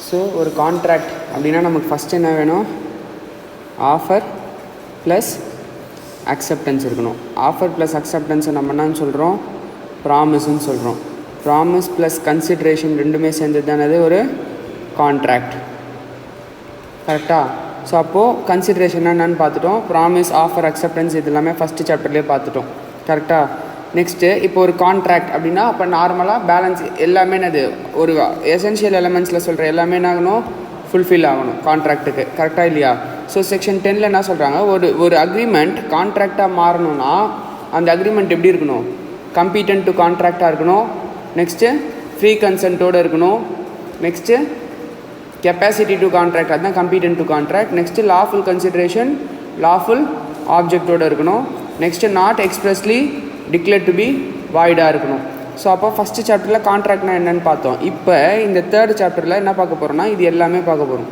So ஒரு contract அப்படின்னா நமக்கு ஃபஸ்ட்டு என்ன வேணும்? ஆஃபர் ப்ளஸ் அக்செப்டன்ஸ் இருக்கணும். ஆஃபர் ப்ளஸ் அக்செப்டன்ஸை நம்ம என்னன்னு சொல்கிறோம்? ப்ராமிஸ்ன்னு சொல்கிறோம். ப்ராமிஸ் ப்ளஸ் கன்சிட்ரேஷன் ரெண்டுமே சேர்ந்தது தானே ஒரு கான்ட்ராக்ட். கரெக்டாக? ஸோ அப்போது கன்சிட்ரேஷன் என்னன்னு பார்த்துட்டோம். ப்ராமிஸ், ஆஃபர், அக்செப்டன்ஸ் இது எல்லாமே ஃபஸ்ட்டு சாப்டர்லேயே பார்த்துட்டோம். கரெக்டாக? நெக்ஸ்ட்டு இப்போ ஒரு கான்ட்ராக்ட் அப்படின்னா அப்போ நார்மலாக பேலன்ஸ் எல்லாமே என்னது ஒரு எசென்ஷியல் எலமெண்ட்ஸில் சொல்கிற எல்லாமே என்ன ஆகணும்? ஃபுல்ஃபில் ஆகணும் கான்ட்ராக்ட்டுக்கு. கரெக்டாக இல்லையா? ஸோ செக்ஷன் 10ல் என்ன சொல்கிறாங்க? ஒரு அக்ரிமெண்ட் கான்ட்ராக்டாக மாறணும்னா அந்த அக்ரிமெண்ட் எப்படி இருக்கணும்? கம்பீட்டன்ட் டு கான்ட்ராக்டாக இருக்கணும். நெக்ஸ்ட்டு ஃப்ரீ கன்சென்ட்டோடு இருக்கணும். நெக்ஸ்ட்டு கெப்பாசிட்டி டு கான்ட்ராக்ட், அதுதான் competent to contract. Next lawful consideration, lawful ஆப்ஜெக்டோடு இருக்கணும். Next not expressly declare to be வாய்டாக இருக்கணும். ஸோ அப்போ ஃபஸ்ட்டு சாப்டரில் கான்ட்ராக்ட்னா என்னென்னு பார்த்தோம். இப்போ இந்த தேர்ட் சாப்டரில் என்ன பார்க்க போகிறோம்னா இது எல்லாமே பார்க்க போகிறோம்.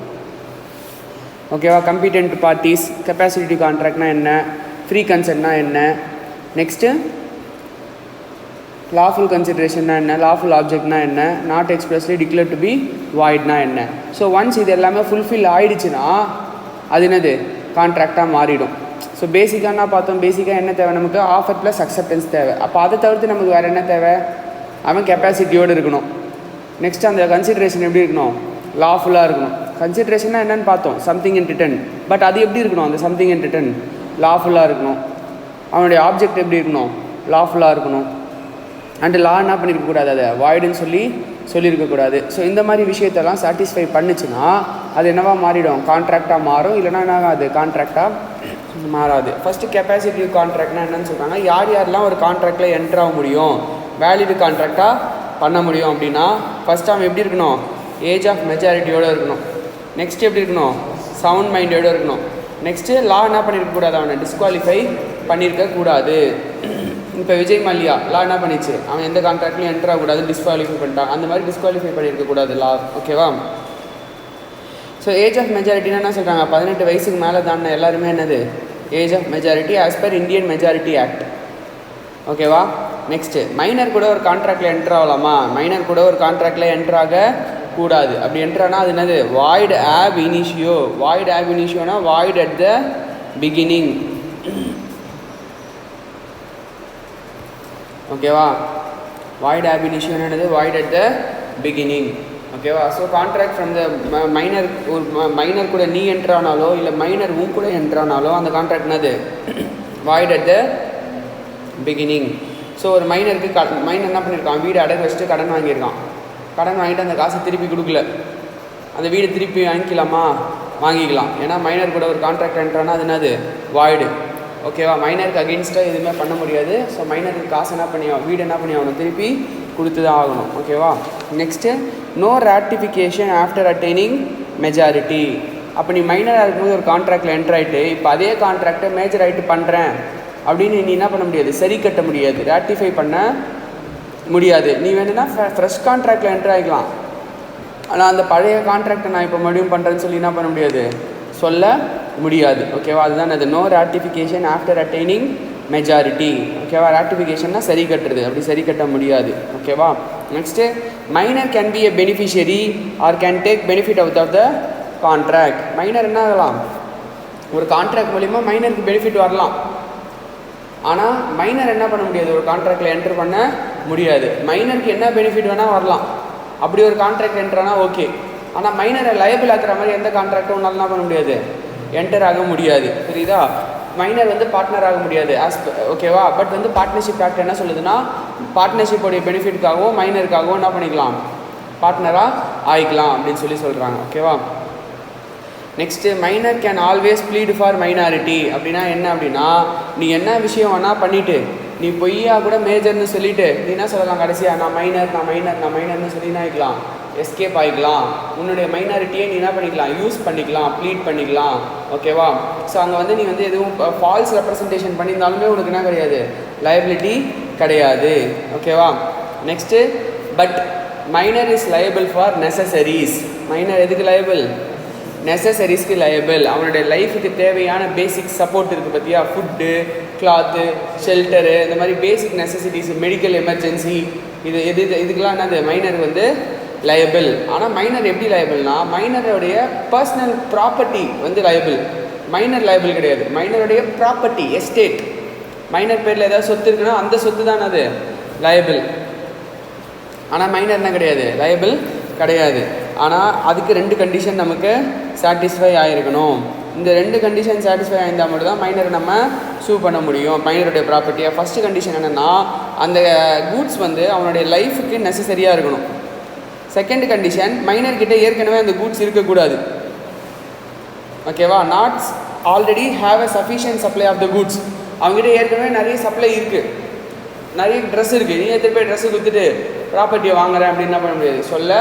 ஓகேவா? கம்பீட்டன்ட் பார்ட்டிஸ், கெப்பாசிட்டி கான்ட்ராக்ட்னா என்ன, ஃப்ரீ கன்சென்ட்னா என்ன, நெக்ஸ்ட்டு லாஃபுல் கன்சிட்ரேஷன்னா என்ன, லாஃபுல் ஆப்ஜெக்ட்னா என்ன, not expressly declare to B வாய்ட்னா என்ன. ஸோ ஒன்ஸ் இது எல்லாமே ஃபுல்ஃபில் ஆகிடுச்சுன்னா அது என்னது? கான்ட்ராக்டாக மாறிடும். ஸோ பேசிக்காக என்ன பார்த்தோம்? பேசிக்காக என்ன தேவை நமக்கு? ஆஃபர் ப்ளஸ் அக்செப்டன்ஸ் தேவை. அப்போ அதை தவிர்த்து நமக்கு வேறு என்ன தேவை? அவன் கெப்பாசிட்டியோடு இருக்கணும். நெக்ஸ்ட் அந்த கன்சிட்ரேஷன் எப்படி இருக்கணும்? லாஃபுல்லாக இருக்கணும். கன்சிட்ரேஷன்னா என்னென்னு பார்த்தோம்? Something in return. பட் அது எப்படி இருக்கணும்? அந்த சம்திங் இன் ரிட்டன் லாஃபுல்லாக இருக்கணும். அவனுடைய ஆப்ஜெக்ட் எப்படி இருக்கணும்? லாஃபுல்லாக இருக்கணும். அண்டு லா என்ன பண்ணியிருக்கக்கூடாது? அதை வாய்டுன்னு சொல்லியிருக்கக்கூடாது. ஸோ இந்த மாதிரி விஷயத்தெல்லாம் சாட்டிஸ்ஃபை பண்ணிச்சுன்னா அது என்னவா மாறிடும்? கான்ட்ராக்டாக மாறும். இல்லைனா என்ன ஆகாது? கான்ட்ராக்டாக மாறாது. ஃபஸ்ட்டு கெப்பாசிட்டிவ் கான்ட்ராக்ட்னா என்னன்னு சொல்கிறாங்க? யாரெல்லாம் ஒரு கான்ட்ராக்டில் என்ட்ரு ஆக முடியும், வேலிடு கான்ட்ராக்டாக பண்ண முடியும் அப்படின்னா ஃபஸ்ட் அவன் எப்படி இருக்கணும்? ஏஜ் ஆஃப் மெஜாரிட்டியோடு இருக்கணும். நெக்ஸ்ட் எப்படி இருக்கணும்? சவுண்ட் மைண்டோடு இருக்கணும். நெக்ஸ்ட்டு லா என்ன பண்ணியிருக்கக்கூடாது? அவனை டிஸ்குவாலிஃபை பண்ணியிருக்கக்கூடாது. இப்போ விஜய் மல்லையா லா என்ன பண்ணிச்சு? அவன் எந்த கான்ட்ராக்ட்லையும் என்ட்ரு ஆகக்கூடாது, டிஸ்குவாலிஃபை பண்ணிட்டான். அந்த மாதிரி டிஸ்குவாலிஃபை பண்ணியிருக்கக்கூடாது லா. ஓகேவா? ஸோ ஏஜ் ஆஃப் மெஜாரிட்டினா என்ன சொல்கிறாங்க? 18 வயசுக்கு மேலே தானே எல்லாருமே என்னது? Age of majority as per Indian majority act. ஓகேவா? நெக்ஸ்ட்டு மைனர் கூட ஒரு கான்ட்ராக்டில் என்ட்ரு ஆகலாமா? மைனர் கூட ஒரு கான்ட்ராக்டில் என்ட்ரு ஆக கூடாது. அப்படி என்ட்ரானா அது என்னது? Void ab initio. Void ab இனிஷியோனா வாய்ட் அட் த பிகினிங். ஓகேவா? வாய்ட் ஆப் இனிஷியோ என்னது? Void at the beginning. ஓகேவா? So contract from the minor, ஒரு மைனர் கூட நீ என்ட்ரானாலோ இல்லை மைனர் உன் கூட என்ட்ரானாலோ அந்த கான்ட்ராக்ட் என்னது? Void at the beginning. So ஒரு மைனருக்கு மைனர் என்ன பண்ணியிருக்கான்? வீடு அடகு வச்சுட்டு கடன் வாங்கியிருக்கான். கடன் வாங்கிட்டு அந்த காசை திருப்பி கொடுக்கல. அந்த வீடு திருப்பி வாங்கிக்கலாமா? வாங்கிக்கலாம். ஏன்னா மைனர் கூட ஒரு கான்ட்ராக்ட் என்ட்ரானா அது என்னது? வாய்டு. ஓகேவா? மைனருக்கு அகெயின்ஸ்டாக எதுவுமே பண்ண முடியாது. ஸோ மைனருக்கு காசு என்ன பண்ணி வீடு என்ன பண்ணி ஆகணும்? திருப்பி கொடுத்து தான் ஆகணும். ஓகேவா? Next no ratification after attaining majority. அப்போ நீ மைனராக இருக்கும்போது ஒரு கான்ட்ராக்டில் என்ட்ரு ஆகிட்டு இப்போ அதே கான்ட்ராக்டை மேஜர் ஆகிட்டு பண்ணுறேன் அப்படின்னு நீ என்ன பண்ண முடியாது? சரி கட்ட முடியாது, ராட்டிஃபை பண்ண முடியாது. நீ வேணும்னா ஃப்ரெஷ் கான்ட்ராக்டில் என்ட்ரு ஆகிக்கலாம். ஆனால் அந்த பழைய கான்ட்ராக்டை நான் இப்போ மறுபடியும் பண்ணுறேன்னு சொல்லி என்ன பண்ண முடியாது? சொல்ல முடியாது. ஓகேவா? அதுதான் அது no ratification after attaining majority. ஓகேவா? ராட்டிஃபிகேஷன்னா சரி கட்டுறது, அப்படி சரி கட்ட முடியாது. ஓகேவா? Next minor can be a beneficiary or can take benefit out of the contract. மைனர் என்ன ஆகலாம்? ஒரு கான்ட்ராக்ட் மூலிமா மைனருக்கு பெனிஃபிட் வரலாம். ஆனால் மைனர் என்ன பண்ண முடியாது? ஒரு கான்ட்ராக்டில் என்ட்ரு பண்ண முடியாது. மைனருக்கு என்ன பெனிஃபிட் வேணால் வரலாம். அப்படி ஒரு கான்ட்ராக்ட் என்ட்ரானா ஓகே. ஆனால் மைனரை லயபிள் ஆக்குற மாதிரி எந்த கான்ட்ராக்டும் உன்னால் என்ன பண்ண முடியாது? என்டர் ஆக முடியாது. புரியுதா? மைனர் வந்து பார்ட்னர் ஆக முடியாது ஓகேவா? பட் வந்து பார்ட்னர்ஷிப் ஆக்ட் என்ன சொல்லுதுன்னா பார்ட்னர்ஷிப்போடைய பெனிஃபிட்காகவும் மைனருக்காகவும் என்ன பண்ணிக்கலாம்? பார்ட்னராக ஆகிக்கலாம் அப்படின்னு சொல்கிறாங்க. ஓகேவா? Next minor can always plead for minority. அப்படின்னா என்ன? அப்படின்னா நீ என்ன விஷயம் வேணால் பண்ணிவிட்டு நீ பொய்யா கூட மேஜர்னு சொல்லிவிட்டு நீ என்ன சொல்லலாம்? கடைசியாக நான் மைனர்னு சொல்லி என்ன ஆகிக்கலாம்? எஸ்கேப் ஆகிக்கலாம். உன்னுடைய மைனாரிட்டியை நீ என்ன பண்ணிக்கலாம்? யூஸ் பண்ணிக்கலாம், ப்ளீட் பண்ணிக்கலாம். ஓகேவா? ஸோ அங்கே வந்து நீ வந்து எதுவும் ஃபால்ஸ் ரெப்ரசன்டேஷன் பண்ணியிருந்தாலுமே உனக்கு என்ன கிடையாது? லயபிலிட்டி கிடையாது. ஓகேவா? Next but minor is liable for necessaries. Minor எதுக்கு லயபிள்? நெசசரிஸ்க்கு லயபிள். அவனுடைய லைஃபுக்கு தேவையான பேசிக் சப்போர்ட் இருக்குது பார்த்தியா? ஃபுட்டு, கிளாத்து, ஷெல்டரு, இந்த மாதிரி பேசிக் நெசசிட்டிஸ், மெடிக்கல் எமர்ஜென்சி, இதுக்கெல்லாம் என்னது? மைனர் வந்து லயபிள். ஆனால் மைனர் எப்படி லயபிள்னா மைனருடைய பர்சனல் ப்ராப்பர்ட்டி வந்து லயபிள். மைனர் லயபிள் கிடையாது. மைனருடைய ப்ராப்பர்ட்டி எஸ்டேட், மைனர் பேரில் ஏதாவது சொத்து இருக்குன்னா அந்த சொத்து தான் அது லயபிள். ஆனால் மைனர் என்ன கிடையாது, லயபிள் கிடையாது. ஆனால் அதுக்கு 2 கண்டிஷன் நமக்கு சாட்டிஸ்ஃபை ஆகிருக்கணும். இந்த 2 கண்டிஷன் சாட்டிஸ்ஃபை ஆயிருந்தால் மட்டும் தான் மைனரை நம்ம சூ பண்ண முடியும் மைனருடைய ப்ராப்பர்ட்டியாக. ஃபஸ்ட்டு கண்டிஷன் என்னென்னா அந்த கூட்ஸ் வந்து அவனுடைய லைஃபுக்கு நெசசரியாக இருக்கணும். செகண்ட் கண்டிஷன் மைனர்கிட்ட ஏற்கனவே அந்த கூட்ஸ் இருக்கக்கூடாது. ஓகேவா, not already have a sufficient supply of the goods. அவங்ககிட்ட ஏற்கனவே நிறைய சப்ளை இருக்குது, நிறைய ட்ரெஸ் இருக்குது, நீ எடுத்துகிட்டு போய் ட்ரெஸ்ஸு கொடுத்துட்டு ப்ராப்பர்ட்டியை வாங்குறேன் அப்படின்னு என்ன பண்ண முடியாது, சொல்ல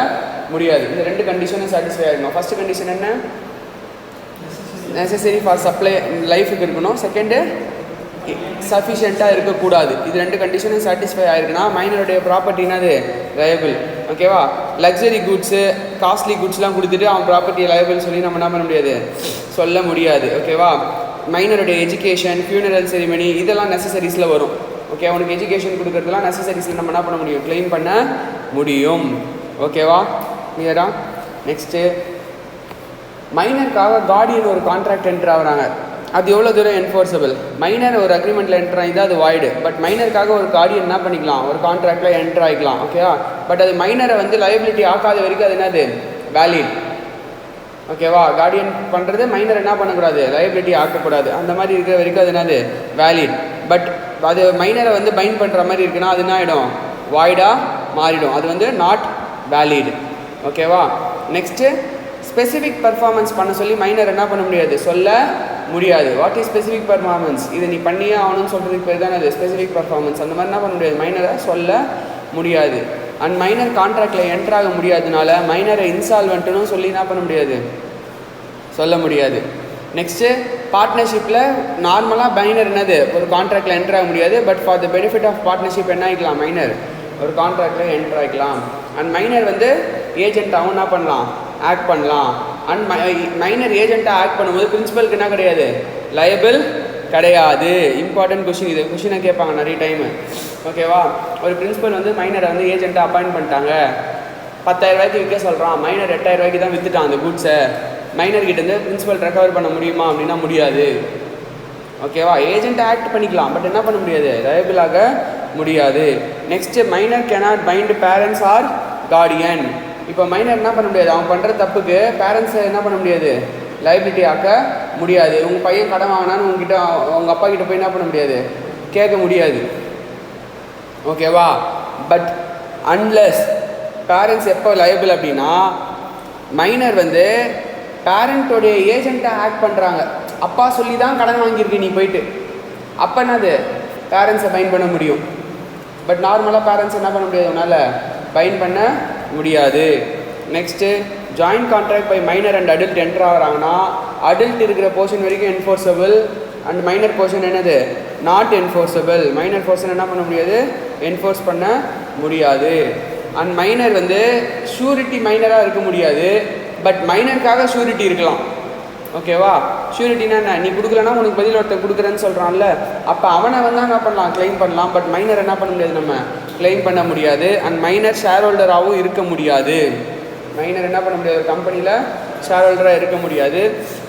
முடியாது. இந்த 2 கண்டிஷனும் சாட்டிஸ்ஃபை ஆகிருக்கணும். ஃபஸ்ட்டு கண்டிஷன் என்ன, நெசசரி ஃபார் சப்ளை லைஃபுக்கு இருக்கணும். செகண்டு சஃபிஷியண்ட்டாக இருக்கக்கூடாது. இது 2 கண்டிஷனும் சாட்டிஸ்ஃபை ஆகிருக்குன்னா மைனருடைய ப்ராப்பர்ட்டினாது லயபிள். ஓகேவா, லக்ஸரி குட்ஸு காஸ்ட்லி குட்ஸ்லாம் கொடுத்துட்டு அவன் ப்ராப்பர்ட்டியை லயபிள் சொல்லி நம்ம என்ன பண்ண முடியாது, சொல்ல முடியாது. ஓகேவா, மைனருடைய எஜுகேஷன், ஃபியூனரல் செரிமனி இதெல்லாம் நெசசரிஸில் வரும். ஓகே, அவனுக்கு எஜுகேஷன் கொடுக்குறதுலாம் நெசசரிஸில் நம்ம என்ன பண்ண முடியும், கிளைம் பண்ண முடியும். ஓகேவா, கிளியரா? நெக்ஸ்ட்டு மைனருக்காக கார்டியன் ஒரு கான்ட்ராக்ட் என்ட்ரு ஆகுறாங்க. அது எவ்வளோ தூரம் என்ஃபோர்ஸபிள்? மைனர் ஒரு அக்ரிமெண்ட்டில் என்ட்ரு ஆகிது, அது வாய்டு. பட் மைனருக்காக ஒரு கார்டியன் என்ன பண்ணிக்கலாம், ஒரு கான்ட்ராக்டில் என்ட்ரு ஆகிக்கலாம். ஓகேவா, பட் அது மைனரை வந்து லயபிலிட்டி ஆக்காத வரைக்கும் அது என்னது, வேலிட். ஓகேவா, கார்டியன் பண்ணுறது மைனர் என்ன பண்ணக்கூடாது, லயபிலிட்டி ஆக்கக்கூடாது. அந்த மாதிரி இருக்கிற வரைக்கும் அது என்னது, வேலிட். பட் அது மைனரை வந்து பைண்ட் பண்ணுற மாதிரி இருக்குன்னா அது என்ன ஆகிடும், வாய்டாக மாறிடும். அது வந்து நாட் வேலிட். ஓகேவா, நெக்ஸ்ட்டு ஸ்பெசிஃபிக் பர்ஃபார்மன்ஸ் பண்ண சொல்லி மைனர் என்ன பண்ண முடியாது, சொல்ல முடியாது. What is specific performance? இதை நீ பண்ணியே ஆகணும்னு சொல்கிறதுக்கு பேர் தான் அது ஸ்பெசிஃபிக் பர்ஃபார்மன்ஸ். அந்த மாதிரி என்ன பண்ண முடியாது, மைனரை சொல்ல முடியாது. அண்ட் மைனர் கான்ட்ராக்டில் என்ட்ராக முடியாததுனால மைனரை இன்சால்வெண்ட்டுன்னு சொல்லி என்ன பண்ண முடியாது, சொல்ல முடியாது. நெக்ஸ்ட்டு பார்ட்னர்ஷிப்பில் நார்மலாக மைனர் என்னது, ஒரு கான்ட்ராக்டில் என்ட்ராக முடியாது. But for the benefit of partnership என்ன ஆகிக்கலாம், மைனர் ஒரு கான்ட்ராக்டில் என்ட்ரு ஆகிக்கலாம். அண்ட் மைனர் வந்து ஏஜென்ட்டாகவும் என்ன பண்ணலாம், ஆக்ட் பண்ணலாம். அண்ட் மைனர் ஏஜென்ட்டாக ஆக்ட் பண்ணும்போது பிரின்சிபலுக்கு என்ன கிடையாது, லயபிள் கிடையாது. இம்பார்ட்டன்ட் கொஷின், இது கொஷினை கேட்பாங்க நிறைய டைமு. ஓகேவா, ஒரு பிரின்சிபல் வந்து மைனரை வந்து ஏஜென்ட்டாக அப்பாயிண்ட் பண்ணிட்டாங்க, 10,000 ரூபாய்க்கு விற்க சொல்கிறான், மைனர் 8,000 ரூபாய்க்கு தான் விற்றுட்டான் அந்த குட்ஸை. மைனர்கிட்டேருந்து பிரின்சிபல் ரெக்கவர் பண்ண முடியுமா அப்படின்னா முடியாது. ஓகேவா, ஏஜென்ட் ஆக்ட் பண்ணிக்கலாம், பட் என்ன பண்ண முடியாது, லயபிளாக முடியாது. Next minor cannot bind parents or guardian. இப்போ மைனர் என்ன பண்ண முடியாது, அவன் பண்ணுற தப்புக்கு பேரண்ட்ஸை என்ன பண்ண முடியாது, லைபிலிட்டி ஆக்க முடியாது. உங்கள் பையன் கடன் வாங்கினான்னு உங்ககிட்ட உங்கள் அப்பா கிட்ட போய் என்ன பண்ண முடியாது, கேட்க முடியாது. ஓகேவா, பட் அன்லெஸ் பேரண்ட்ஸ் எப்போ லைபிள் அப்படின்னா மைனர் வந்து பேரண்ட்டோடைய ஏஜென்ட்டாக ஆக்ட் பண்ணுறாங்க. அப்பா சொல்லி தான் கடன் வாங்கியிருக்கு நீ போயிட்டு, அப்போ என்னது பேரண்ட்ஸை பைண்ட் பண்ண முடியும். பட் நார்மலாக பேரண்ட்ஸ் என்ன பண்ண முடியாது, அதனால் பைண்ட் பண்ண முடியாது. Next joint contract by minor and adult enter ஆகிறாங்கன்னா அடல்ட் இருக்கிற போர்ஷன் வரைக்கும் என்ஃபோர்ஸபிள் அண்ட் மைனர் போர்ஷன் என்னது நாட் என்ஃபோர்ஸபிள். மைனர் போர்ஷன் என்ன பண்ண முடியாது, என்ஃபோர்ஸ் பண்ண முடியாது. அண்ட் மைனர் வந்து ஷூரிட்டி மைனராக இருக்க முடியாது, பட் மைனருக்காக ஷூரிட்டி இருக்கலாம். ஓகேவா, ஷூரிட்டினா என்ன, நீ கொடுக்கலன்னா உனக்கு பதில் ஒருத்தர் கொடுக்குறேன்னு சொல்கிறான்ல, அப்போ அவனை வந்து என்ன பண்ணலாம், கிளைம் பண்ணலாம். பட் மைனர் என்ன பண்ண முடியாது, நம்ம கிளைம் பண்ண முடியாது. அண்ட் மைனர் ஷேர் ஹோல்டராகவும் இருக்க முடியாது. மைனர் என்ன பண்ண முடியாது, ஒரு கம்பெனியில் ஷேர் ஹோல்டராக இருக்க முடியாது.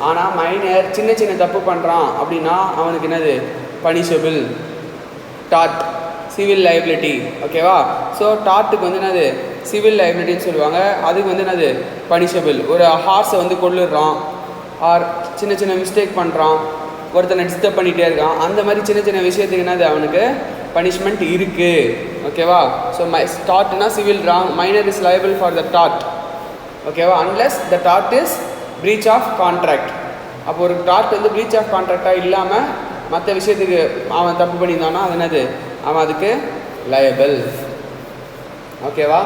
ஆனால் மைனர் சின்ன சின்ன தப்பு பண்ணுறான் அப்படின்னா அவனுக்கு என்னது பனிஷபிள், டாட் சிவில் லைபிலிட்டி. ஓகேவா, ஸோ டாட்டுக்கு வந்து என்னது சிவில் லைபிலிட்டின்னு சொல்லுவாங்க. அதுக்கு வந்து என்னது பனிஷபிள். ஒரு ஹார்ஸை வந்து கொள்ளுடுறான், ஆர் சின்ன சின்ன மிஸ்டேக் பண்ணுறான், ஒருத்தனை டிஸ்டர்ப் பண்ணிகிட்டே இருக்கான், அந்த மாதிரி சின்ன சின்ன விஷயத்துக்கு என்னது அவனுக்கு பனிஷ்மெண்ட் இருக்குது. ஓகேவா, ஸோ டாட்னா civil wrong, minor is liable for the டாட். ஓகேவா, அன்லெஸ் த டாட் இஸ் ப்ரீச் ஆஃப் கான்ட்ராக்ட். அப்போ ஒரு டாட் வந்து ப்ரீச் ஆஃப் கான்ட்ராக்டாக இல்லாமல் மற்ற விஷயத்துக்கு அவன் தப்பு பண்ணியிருந்தான்னா அது என்னது, அவன் அதுக்கு லயபிள். ஓகேவா,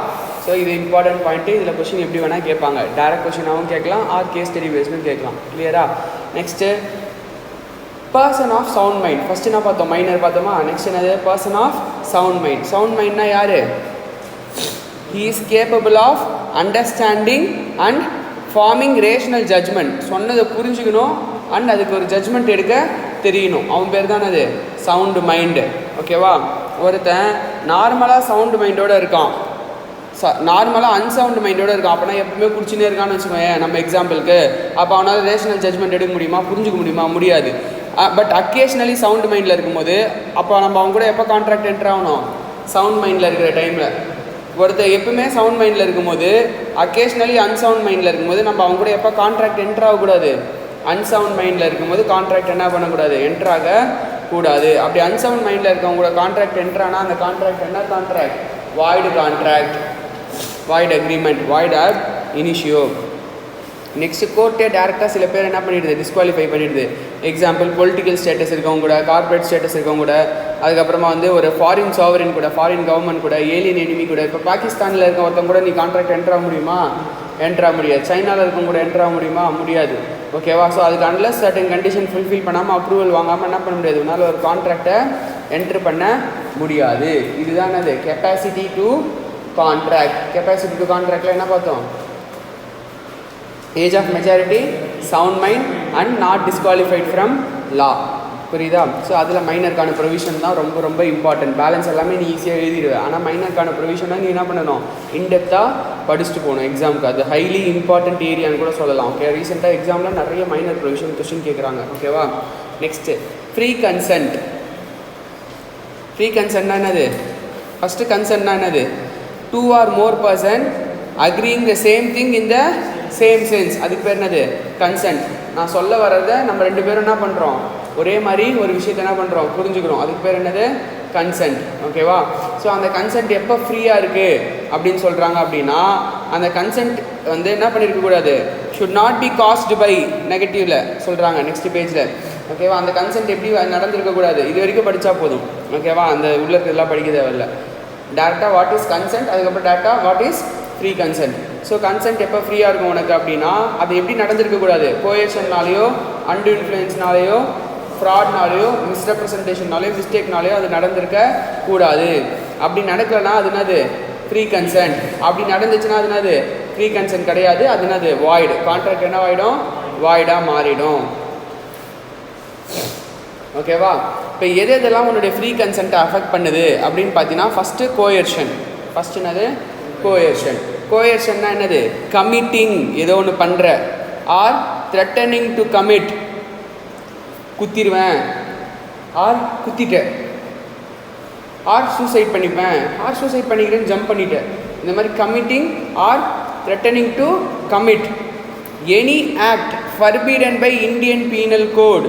ஸோ இது இம்பார்ட்டன்ட் பாயிண்ட்டு. இதில் கொஷின் எப்படி வேணால் கேட்பாங்க, டேரக்ட் கொஷினாகவும் கேட்கலாம், ஆர் கேஸ் ஸ்டடி பேஸ்டும் கேட்கலாம். கிளியரா? Next person of sound mind. First என்ன பார்த்தோம், மைனர் பார்த்தோமா. நெக்ஸ்ட் என்னது, person of sound mind. Sound மைண்ட்னா யார், he is capable of understanding and forming rational judgment. சொன்னதை புரிஞ்சுக்கணும் அண்ட் அதுக்கு ஒரு ஜட்ஜ்மெண்ட் எடுக்க தெரியணும். அவன் பேர் தான் அது சவுண்டு மைண்டு. ஓகேவா, ஒருத்தன் நார்மலாக சவுண்டு மைண்டோடு இருக்கான், நார்மலாக அன்சவுண்ட் மைண்டோடு இருக்கான். அப்போனா எப்பவுமே குடிச்சுனே இருக்கான்னு வச்சுக்கோங்க நம்ம எக்ஸாம்பிளுக்கு. அப்போ அவனால் ரேஷனல் ஜட்ஜ்மெண்ட் எடுக்க முடியுமா, புரிஞ்சுக்க முடியுமா, முடியாது. பட் அக்கேஷ்னலி சவுண்ட் மைண்டில் இருக்கும்போது அப்போ நம்ம அவங்க கூட எப்போ கான்ட்ராக்ட் என்ட்ரு ஆகணும், சவுண்ட் மைண்டில் இருக்கிற டைமில். ஒருத்தர் எப்பவுமே சவுண்ட் மைண்டில் இருக்கும்போது அக்கேஷ்னலி அன்சவுண்ட் மைண்டில் இருக்கும்போது நம்ம அவங்க கூட எப்போ கான்ட்ராக்ட் என்ட்ரு ஆகக்கூடாது, அன்சவுண்ட் மைண்டில் இருக்கும்போது கான்ட்ராக்ட் என்ன பண்ணக்கூடாது, என்ட்ரு ஆகக்கூடாது. அப்படி அன்சவுண்ட் மைண்டில் இருக்கவங்க கூட கான்ட்ராக்ட் என்ட்ரு ஆனால் அந்த கான்ட்ராக்ட் என்ன contract, void contract, void agreement, void ab initio. Next கோர்ட்டே டேரெக்டாக சில பேர் என்ன பண்ணிடுது, டிஸ்குவாலிஃபை பண்ணிடுது. எக்ஸாம்பிள் பொலிட்டிக்கல் ஸ்டேட்டஸ் இருக்கவங்க கூட, கார்பரேட் ஸ்டேட்டஸ் இருக்கவங்க கூட, அதுக்கப்புறமா வந்து ஒரு ஃபாரின் சாவரின் கூட, ஃபாரின் கவர்மெண்ட் கூட, ஏலியன் எனிமி கூட. இப்போ பாகிஸ்தானில் இருக்க ஒருத்தவங்க கூட நீ கான்ட்ராக்ட் என்ட்ரு ஆக முடியுமா, என்ட்ரு ஆக முடியாது. சைனாவில் இருக்கவங்க கூட என்ட்ரு ஆக முடியுமா, முடியாது. ஓகேவா? ஸோ அதுக்கு அன்லஸ் சர்டன் கண்டிஷன் ஃபுல்ஃபில் பண்ணாமல் அப்ரூவல் வாங்காமல் என்ன பண்ண முடியாது, உன்னால் ஒரு கான்ட்ராக்டை என்ட்ரு பண்ண முடியாது. இதுதான் அது capacity to contract. Capacity to கான்ட்ராக்டில் என்ன பார்த்தோம், age of maturity, sound mind and not disqualified from law. புரியுதா? ஸோ அதில் மைனருக்கான ப்ரொவிஷன் தான் ரொம்ப ரொம்ப இம்பார்ட்டன்ட். பேலன்ஸ் எல்லாமே நீ ஈஸியாக எழுதிடுவேன். ஆனால் மைனருக்கான ப்ரொவிஷனை நீ என்ன பண்ணணும், இன்டெப்த்தாக படிச்சுட்டு போகணும் எக்ஸாமுக்கு. அது ஹைலி இம்பார்ட்டன்ட் ஏரியான்னு கூட சொல்லலாம். ஓகே, ரீசெண்டாக எக்ஸாமில் நிறைய மைனர் ப்ரொவிஷன் கொஸ்டின் கேட்குறாங்க. ஓகேவா? Next free consent. ஃப்ரீ கன்சென்ட்னா என்னது, ஃபஸ்ட்டு கன்சென்ட்னா என்னது, 2 or more person agreeing the same thing in the same sense. அதுக்கு பேர் என்னது, கன்சென்ட். நான் சொல்ல வர்றதை நம்ம ரெண்டு பேரும் என்ன பண்ணுறோம், ஒரே மாதிரி ஒரு விஷயத்தை என்ன பண்ணுறோம், புரிஞ்சுக்கிறோம். அதுக்கு பேர் என்னது, கன்சென்ட். ஓகேவா? ஸோ அந்த கன்சென்ட் எப்போ ஃப்ரீயாக இருக்குது அப்படின்னு சொல்கிறாங்க அப்படின்னா, அந்த கன்சென்ட் வந்து என்ன பண்ணியிருக்கக்கூடாது, should not be caused by நெகட்டிவில் சொல்கிறாங்க நெக்ஸ்ட் பேஜில். ஓகேவா? அந்த கன்சென்ட் எப்படி நடந்திருக்கக்கூடாது, இது வரைக்கும் படித்தா போதும். ஓகேவா? அந்த உள்ள இருக்கிறதெல்லாம் படிக்க தேவையில்லை. டேரெக்டாக வாட் இஸ் கன்சென்ட், அதுக்கப்புறம் டேரெக்டாக what is free consent. So consent எப்போ ஃப்ரீயாக இருக்கும் உனக்கு அப்படின்னா, அது எப்படி நடந்திருக்கக்கூடாது, கோயேஷன்னாலேயோ, அன்டு இன்ஃப்ளூயன்ஸ்னாலேயோ, ஃப்ராட்னாலேயோ, மிஸ்ரெப்ரசன்டேஷன்னாலேயோ, மிஸ்டேக்னாலேயோ அது நடந்திருக்க கூடாது. அப்படி நடக்கலைன்னா அது என்னது, ஃப்ரீ கன்சென்ட். அப்படி நடந்துச்சுன்னா அது என்னது, ஃப்ரீ கன்சென்ட் கிடையாது. அது என்னது, வாய்டு. கான்ட்ராக்ட் என்ன ஆகிடும், வாய்டாக மாறிடும். ஓகேவா? இப்போ எது எதெல்லாம் உன்னுடைய ஃப்ரீ கன்சென்ட்டை அஃபெக்ட் பண்ணுது அப்படின்னு பார்த்தீங்கன்னா, ஃபஸ்ட்டு கோயர்ஷன். ஃபஸ்ட் என்னது, கோயர்ஷன். கோயர்ஷன்னா என்னது, கமிட்டிங், ஏதோ ஒன்று பண்ணுற, ஆர் த்ரெட்டனிங் டு கமிட், குத்திடுவேன் ஆர் குத்திட்டேன், ஆர் சூசைட் பண்ணிப்பேன், ஆர் சூசைட் பண்ணிக்கிறேன்னு ஜம்ப் பண்ணிட்டேன். இந்த மாதிரி committing or threatening to commit any act forbidden by Indian penal code.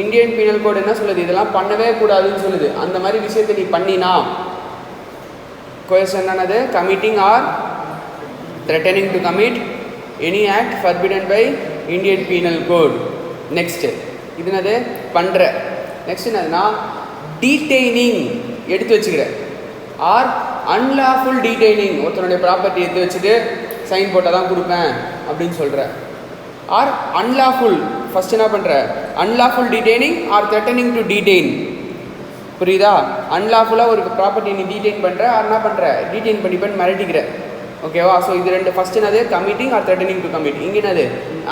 Indian penal code என்ன சொல்லுது, இதெல்லாம் பண்ணவே கூடாதுன்னு சொல்லுது. அந்த மாதிரி விஷயத்தை நீ பண்ணினா கோயர்ஷன் என்னது, committing or threatening to commit any act forbidden by Indian penal Code. Next இது என்னது, பண்ணுற. நெக்ஸ்ட் என்னதுன்னா, டீடைனிங், எடுத்து வச்சுக்கிற, ஆர் அன்லாஃபுல் டீடைனிங், ஒருத்தனுடைய ப்ராப்பர்ட்டி எடுத்து வச்சுட்டு சைன் போட்டால் தான் கொடுப்பேன் அப்படின்னு சொல்கிற. ஆர் அன்லாஃபுல், ஃபஸ்ட் என்ன பண்ணுற, unlawful detaining or threatening to detain. புரியுதா? அன்லாஃபுல்லாக ஒரு ப்ராப்பர்ட்டி நீ டீடைன் பண்ணுற, ஆர் என்ன பண்ணுற, டீடைன் பண்ணிப்பேன்னு மிரட்டிக்கிற. ஓகேவா? ஸோ இது ரெண்டு, ஃபஸ்ட் என்னது, committing or threatening to commit. இங்கே என்னது,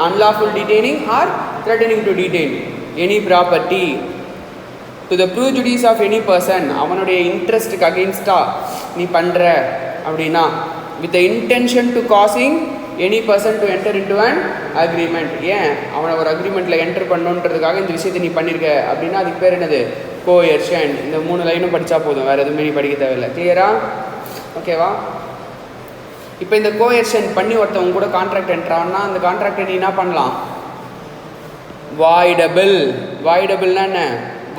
unlawful detaining or threatening to detain any property to the prejudice of any person. அவனுடைய இன்ட்ரெஸ்ட்டுக்கு அகெயின்ஸ்டாக நீ பண்ணுற அப்படின்னா, with the intention to causing any person to enter into an agreement. ஏன் அவனை ஒரு அக்ரிமெண்ட்டில் என்டர் பண்ணுன்றதுக்காக இந்த விஷயத்தை நீ பண்ணியிருக்க அப்படின்னா அதுக்கு பேர் என்னது, கோயர்ஷன். இந்த 3 லைனும் படித்தா போதும், வேறு எதுவுமே நீ படிக்க தேவையில்லை. கிளியரா? ஓகேவா? இப்போ இந்த கோயர்ஷன் பண்ணி ஒருத்தவங்க கூட கான்ட்ராக்ட் என்ட்ரான்னா அந்த கான்ட்ராக்டை நீ என்ன பண்ணலாம், வாய்டபிள். வாய்டபிள்னா என்ன,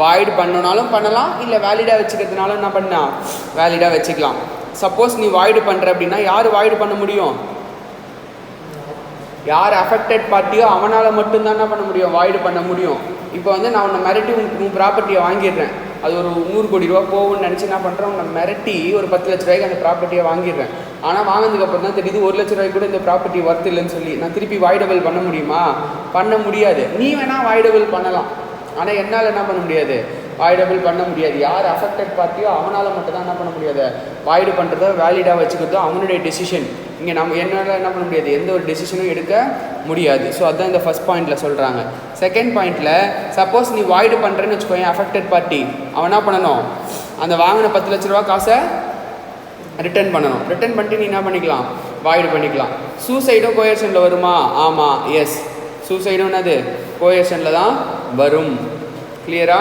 வாய்டு பண்ணனாலும் பண்ணலாம், இல்லை வேலிடாக வச்சுக்கிறதுனாலும் என்ன பண்ணலாம், வேலிடாக வச்சுக்கலாம். சப்போஸ் நீ வாய்டு பண்ணுற அப்படின்னா யார் வாய்டு பண்ண முடியும், யார் அஃபெக்டட் பார்ட்டியோ அவனால் மட்டும்தான் என்ன பண்ண முடியும், வாய்டு பண்ண முடியும். இப்போ வந்து நான் உன்னை மிரட்டி உன் ப்ராப்பர்ட்டியை வாங்கிடுறேன், அது ஒரு 100 கோடி ரூபா போகும்னு நினச்சி என்ன பண்ணுறேன், உன்னை மிரட்டி ஒரு 10 லட்ச ரூபாய்க்கு அந்த ப்ராப்பர்ட்டியை வாங்கிடுறேன். ஆனால் வாங்கினதுக்கப்புறம் தான் தெரியுது 1 லட்ச ரூபாய்க்கு கூட இந்த ப்ராப்பர்ட்டி ஒர்த் இல்லைன்னு சொல்லி நான் திருப்பி வாய்டபிள் பண்ண முடியுமா, பண்ண முடியாது. நீ வேணால் வாய்டபிள் பண்ணலாம், ஆனால் என்னால் என்ன பண்ண முடியாது, வாய்டபிள் பண்ண முடியாது. யார் அஃபெக்டட் பார்ட்டியோ அவனால் மட்டும் தான் என்ன பண்ண முடியாது, வாய்டு பண்ணுறதோ வேலிடாக வச்சுக்கிறதோ அவனுடைய டெசிஷன். இங்கே நம்ம என்னால் என்ன பண்ண முடியாது, எந்த ஒரு டெசிஷனும் எடுக்க முடியாது. ஸோ அதுதான் இந்த ஃபஸ்ட் பாயிண்டில் சொல்கிறாங்க. செகண்ட் பாயிண்டில், சப்போஸ் நீ வாய்டு பண்ணுறேன்னு வச்சுக்கோங்க, அஃபெக்டட் பார்ட்டி அவன் என்ன பண்ணணும், அந்த வாங்கின 10 லட்ச ரூபா காசை ரிட்டர்ன் பண்ணணும். ரிட்டர்ன் பண்ணிட்டு நீ என்ன பண்ணிக்கலாம், வாய்டு பண்ணிக்கலாம். சூசைடும் கோயர்ஷனில் வருமா? ஆமாம், எஸ். சூசைடும் என்னது கோயர்ஷனில் தான் வரும். கிளியரா?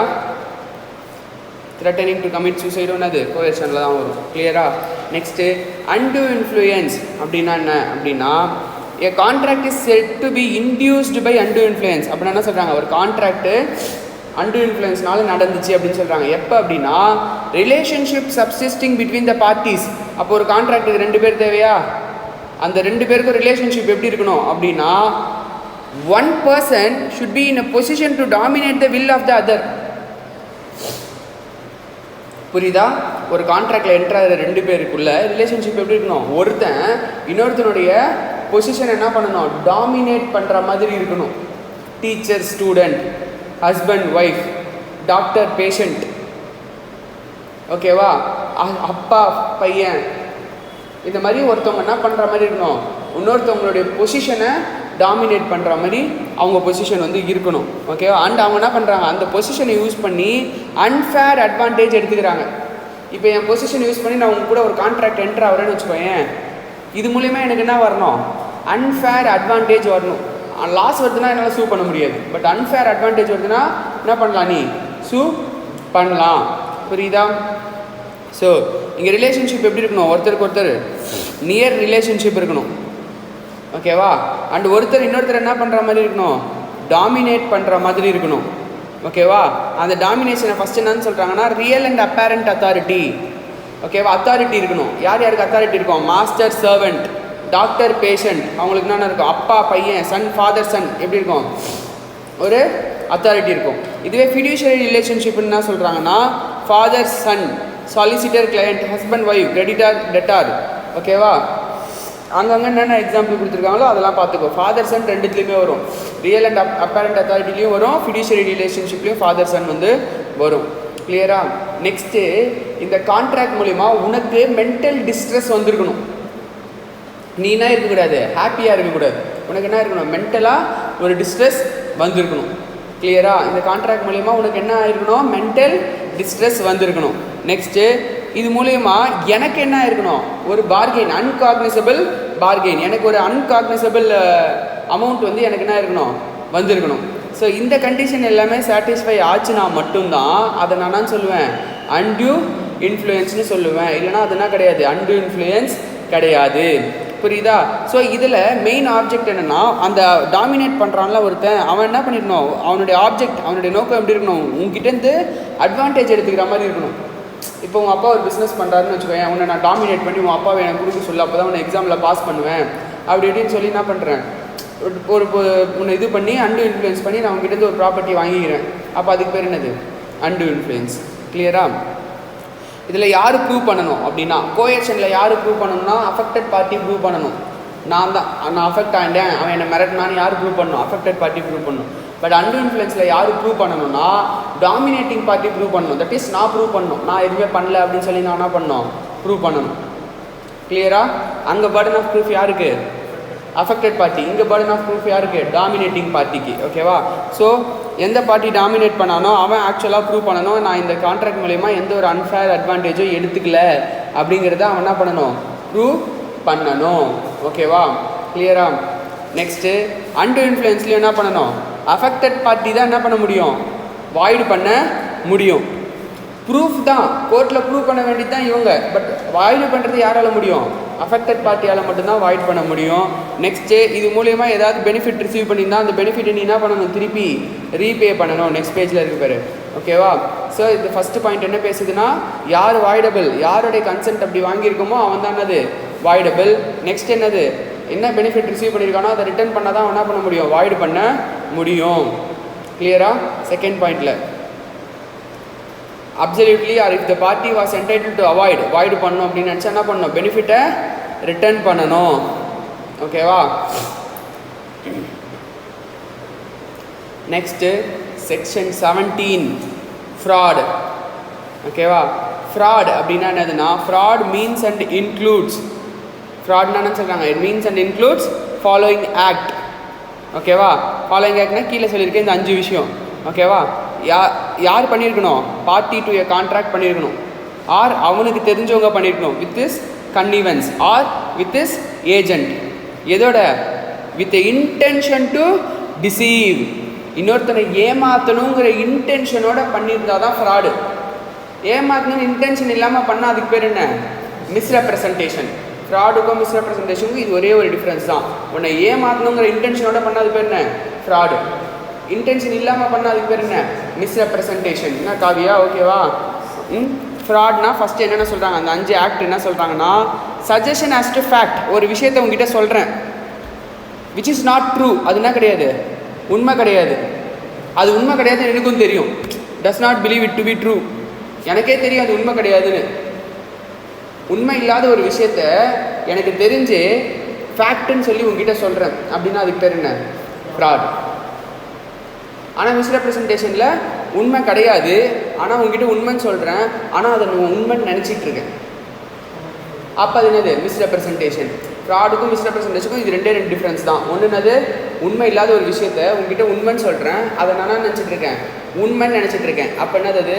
த்ரெட்டனிங் டு கமிட் சூசைடும் என்னது கோயர்ஷனில் தான் வரும். கிளியரா? நெக்ஸ்ட்டு அன்டு இன்ஃப்ளூயன்ஸ் அப்படின்னா என்ன அப்படின்னா, a contract is said to be induced by undue influence. அப்படின்னா என்ன சொல்கிறாங்க, ஒரு கான்ட்ராக்டு அன்டு இன்ஃப்ளூயன்ஸ்னால நடந்துச்சு அப்படின்னு சொல்கிறாங்க. எப்போ அப்படின்னா, ரிலேஷன்ஷிப் சப்சிஸ்டிங் பிட்வீன் த பார்ட்டிஸ். அப்போ ஒரு கான்ட்ராக்டுக்கு 2 பேர் தேவையா? அந்த 2 பேருக்கும் ரிலேஷன்ஷிப் எப்படி இருக்கணும் அப்படின்னா, one person should be in a position to dominate the will of the other. புரியுதா? ஒரு கான்ட்ராக்டில் என்ட்ரு ஆகிற 2 பேருக்குள்ள ரிலேஷன்ஷிப் எப்படி இருக்கணும், ஒருத்தன் இன்னொருத்தனுடைய பொசிஷன் என்ன பண்ணணும், டாமினேட் பண்ணுற மாதிரி இருக்கணும். Teacher student, husband wife, doctor patient, ஓகேவா, அப்பா பையன், இந்த மாதிரி ஒருத்தவங்க என்ன பண்ணுற மாதிரி இருக்கணும், இன்னொருத்தவங்களுடைய பொசிஷனை டாமினேட் பண்ணுற மாதிரி அவங்க பொசிஷன் வந்து இருக்கணும். ஓகேவா? அண்ட் அவங்க என்ன பண்ணுறாங்க, அந்த பொசிஷனை யூஸ் பண்ணி அன்ஃபேர் அட்வான்டேஜ் எடுத்துக்கிறாங்க. இப்போ என் பொசிஷன் யூஸ் பண்ணி நான் உங்க கூட ஒரு கான்ட்ராக்ட் என்ட்ரு ஆகிறேன்னு வச்சுக்கோயேன், இது மூலிமா எனக்கு என்ன வரணும், அன்ஃபேர் அட்வான்டேஜ் வரணும். லாஸ் வருதுன்னா என்னால் சூ பண்ண முடியாது. பட் அன்ஃபேர் அட்வான்டேஜ் வருதுன்னா என்ன பண்ணலாம், நீ சூ பண்ணலாம். புரியுதா? ஸோ இங்கே ரிலேஷன்ஷிப் எப்படி இருக்கணும், ஒருத்தருக்கு ஒருத்தர் நியர் ரிலேஷன்ஷிப் இருக்கணும். ஓகேவா? அண்ட் ஒருத்தர் இன்னொருத்தர் என்ன பண்ணுற மாதிரி இருக்கணும், டாமினேட் பண்ணுற மாதிரி இருக்கணும். ஓகேவா? அந்த டாமினேஷனை ஃபஸ்ட் என்னன்னு சொல்கிறாங்கன்னா, ரியல் அண்ட் அப்பேரண்ட் அத்தாரிட்டி. ஓகேவா? அத்தாரிட்டி இருக்கணும். யார் யாருக்கு அத்தாரிட்டி இருக்கும், மாஸ்டர் சர்வெண்ட், டாக்டர் பேஷண்ட், அவங்களுக்கு என்னென்ன இருக்கும், அப்பா பையன், சன் ஃபாதர் சன், எப்படி இருக்கும், ஒரு அத்தாரிட்டி இருக்கும். இதுவே ஃபிடியூஷரி ரிலேஷன்ஷிப்னு என்ன சொல்கிறாங்கன்னா, father son, solicitor client, husband wife, creditor debtor. ஓகேவா? அங்கங்கே என்னென்ன எக்ஸாம்பிள் கொடுத்துருக்காங்களோ அதெல்லாம் பார்த்துக்கோ. ஃபாதர் சன் 2த்துலேயுமே வரும். ரியல் அண்ட் அப்பேரண்ட் அத்தாரிட்டிலையும் வரும், ஃபிடியூஷரி ரிலேஷன்ஷிப்லேயும் ஃபாதர் சன் வந்து வரும். கிளியரா? நெக்ஸ்ட்டு, இந்த கான்ட்ராக்ட் மூலிமா உனக்கு மென்டல் டிஸ்ட்ரெஸ் வந்திருக்கணும். நீ என்ன இருக்கக்கூடாது, ஹாப்பியாக இருக்கக்கூடாது. உனக்கு என்ன இருக்கணும், மென்டலாக ஒரு டிஸ்ட்ரெஸ் வந்திருக்கணும். கிளியரா? இந்த கான்ட்ராக்ட் மூலிமா உனக்கு என்ன ஆயிருக்கணும், மென்டல் டிஸ்ட்ரெஸ் வந்திருக்கணும். நெக்ஸ்ட்டு, இது மூலயமா எனக்கு என்ன இருக்கணும், ஒரு பார்கெயின், அன்காக்னிசபிள் பார்கெயின், எனக்கு ஒரு அன்காக்னிசபிள் அமௌண்ட் வந்து எனக்கு என்ன இருக்கணும், வந்திருக்கணும். ஸோ இந்த கண்டிஷன் எல்லாமே சாட்டிஸ்ஃபை ஆச்சுன்னா மட்டும்தான் அதை நான் சொல்லுவேன் அன்டியூ இன்ஃப்ளூயன்ஸ்னு சொல்லுவேன். இல்லைனா அது என்ன கிடையாது, அன்டியூ இன்ஃப்ளூயன்ஸ் கிடையாது. புரியுதா? ஸோ இதில் மெயின் ஆப்ஜெக்ட் என்னென்னா, அந்த டாமினேட் பண்ணுறான்ல ஒருத்தன், அவன் என்ன பண்ணிடணும், அவனுடைய ஆப்ஜெக்ட், அவனுடைய நோக்கம் எப்படி இருக்கணும், உங்ககிட்டேருந்து அட்வான்டேஜ் எடுத்துக்கிற மாதிரி இருக்கணும். இப்போ உங்கள் அப்பா ஒரு பிஸ்னஸ் பண்ணுறாருன்னு வச்சுக்கோங்க, அவனை நான் டாமினேட் பண்ணி உன் அப்பாவை எனக்கு கொடுக்க சொல்லு, அப்போ தான் உன்னை எக்ஸாமில் பாஸ் பண்ணுவேன் அப்படி இப்படின்னு சொல்லி என்ன பண்ணுறேன், ஒரு உன்னை இது பண்ணி அன்டு இன்ஃப்ளூயன்ஸ் பண்ணி நான் உங்ககிட்ட ஒரு ப்ராப்பர்ட்டி வாங்கிக்கிறேன். அப்போ அதுக்கு பேர் என்னது, அன்டு இன்ஃப்ளூயன்ஸ். கிளியரா? இதில் யார் ப்ரூவ் பண்ணணும் அப்படின்னா, கோயர்ஷனில் யார் ப்ரூவ் பண்ணணும்னா, அஃபெக்டட் பார்ட்டி ப்ரூவ் பண்ணணும். நான் அஃபெக்ட் ஆகிட்டேன், அவன் என்னை மிரட்டினான்னு யார் ப்ரூவ் பண்ணணும், அஃபெக்டட் பார்ட்டி ப்ரூவ் பண்ணணும். பட் அன்டு இன்ஃப்ளூயன்ஸில் யார் ப்ரூவ் பண்ணணும்னா, டாமினேட்டிங் பார்ட்டி ப்ரூவ் பண்ணணும். தட் இஸ் நான் ப்ரூவ் பண்ணணும், நான் எதுவுமே பண்ணல அப்படின்னு சொல்லி நான் என்ன பண்ணணும், ப்ரூவ் பண்ணணும். கிளியரா? அங்கே பர்டன் ஆஃப் ப்ரூஃப் யாருக்கு, அஃபெக்டட் பார்ட்டி. இங்கே பர்டன் ஆஃப் ப்ரூஃப் யாருக்கு, டாமினேட்டிங் பார்ட்டிக்கு. ஓகேவா? ஸோ எந்த பார்ட்டி டாமினேட் பண்ணானோ அவன் ஆக்சுவலாக ப்ரூவ் பண்ணணும், நான் இந்த கான்ட்ராக்ட் மூலயமா எந்த ஒரு அன்ஃபேர் அட்வான்டேஜும் எடுத்துக்கல அப்படிங்கிறத அவன் என்ன பண்ணணும், ப்ரூவ் பண்ணணும். ஓகேவா? கிளியரா? நெக்ஸ்ட்டு, அன்டு இன்ஃப்ளூயன்ஸ்லேயும் என்ன பண்ணணும், அஃபெக்டட் பார்ட்டி தான் என்ன பண்ண முடியும், வாய்டு பண்ண முடியும். ப்ரூஃப் தான் கோர்ட்டில் ப்ரூவ் பண்ண வேண்டியது தான் இவங்க. பட் வாய்டு பண்ணுறது யாரால் முடியும், அஃபெக்டட் பார்ட்டியால் மட்டும்தான் வாய்ட் பண்ண முடியும். நெக்ஸ்ட்டு, இது மூலயமா ஏதாவது பெனிஃபிட் ரிசீவ் பண்ணியிருந்தால் அந்த பெனிஃபிட்டை நீ என்ன பண்ணணும், திருப்பி ரீபே பண்ணணும். நெக்ஸ்ட் பேஜில் இருக்கு பாரு. ஓகேவா? ஸோ இது ஃபஸ்ட்டு பாயிண்ட் என்ன பேசுதுன்னா, யார் வாய்டபிள், யாருடைய கன்சென்ட் அப்படி வாங்கியிருக்கோமோ அவன் தான் என்னது, வாய்டபிள். நெக்ஸ்ட் என்னது, என்ன பெனிஃபிட் ரிசீவ் பண்ணியிருக்கானோ அதை ரிட்டர்ன் பண்ணால் தான் என்ன பண்ண முடியும், வாய்டு பண்ண முடியும். கிளியரா? செகண்ட் பாயிண்டில் absolutely or if the party was entitle to avoid, void பண்ணணும் அப்படின்னு நினச்சா என்ன பண்ணணும், பெனிஃபிட்டை ரிட்டர்ன் பண்ணணும். ஓகேவா? Next section 17 fraud. ஓகேவா? ஃப்ராட் அப்படின்னா என்னதுன்னா, ஃப்ராட் மீன்ஸ் அண்ட் இன்க்ளூட்ஸ், ஃப்ராட்னா என்ன சொல்கிறாங்க, it means and includes following act. ஓகேவா? ஃபாலோயிங் ஆக்ட்னா கீழே சொல்லியிருக்கேன் இந்த 5 விஷயம். ஓகேவா? யார் பண்ணியிருக்கணும், பார்ட்டி டு எ கான்ட்ராக்ட் பண்ணியிருக்கணும், ஆர் அவனுக்கு தெரிஞ்சவங்க பண்ணியிருக்கணும், with this connivance or with his agent. எதோட? with the intention to deceive. இன்னொருத்தனை ஏமாற்றணுங்கிற இன்டென்ஷனோட பண்ணியிருந்தால் தான் ஃப்ராடு. ஏமாற்றணும்னு இன்டென்ஷன் இல்லாமல் பண்ணால் அதுக்கு பேர் என்ன? மிஸ்ரெப்ரசன்டேஷன். ஃப்ராடுக்கும் மிஸ்ரெப்ரசன்டேஷனுக்கும் இது ஒரே ஒரு டிஃப்ரென்ஸ் தான். உன்னை ஏமாற்றணுங்கிற இன்டென்ஷனோட பண்ணால் அது பேர் என்ன? ஃப்ராடு. இன்டென்ஷன் இல்லாமல் பண்ணால் அதுக்கு பேர் என்ன? மிஸ்ரெப்ரசன்டேஷன். என்ன காவியா? ஓகேவா? ஃப்ராட்னா ஃபஸ்ட்டு என்னென்ன சொல்கிறாங்க, அந்த 5 ஆக்ட் என்ன சொல்கிறாங்கன்னா, சஜஷன் ஆஸ் டு ஃபேக்ட். ஒரு விஷயத்தை உங்ககிட்ட சொல்கிறேன், விச் இஸ் நாட் ட்ரூ. அது என்ன கிடையாது? உண்மை கிடையாது. அது உண்மை கிடையாதுன்னு எனக்கும் தெரியும். Does not believe it to be true. எனக்கே தெரியும் அது உண்மை கிடையாதுன்னு. உண்மை இல்லாத ஒரு விஷயத்த எனக்கு தெரிஞ்சு ஃபேக்ட்னு சொல்லி உங்ககிட்ட சொல்கிறேன் அப்படின்னா அதுக்கு பேர் என்ன? ஃப்ராட். ஆனால் மிஸ்ரெப்ரசன்டேஷனில் உண்மை கிடையாது, ஆனால் உங்ககிட்ட உண்மைன்னு சொல்கிறேன், ஆனால் அதை நான் உண்மைன்னு நினச்சிட்டு இருக்கேன். அப்போ அது என்னது? மிஸ்ரெப்ரசன்டேஷன். ஃப்ராடுக்கும் மிஸ்ரெப்ரசன்டேஷனுக்கும் இது 2 டிஃப்ரென்ஸ் தான். ஒன்றுனது உண்மை இல்லாத ஒரு விஷயத்த உங்ககிட்ட உண்மைன்னு சொல்கிறேன், அதை நான் நினச்சிட்டு இருக்கேன், உண்மைன்னு நினச்சிட்டு இருக்கேன். அப்போ என்னது? அது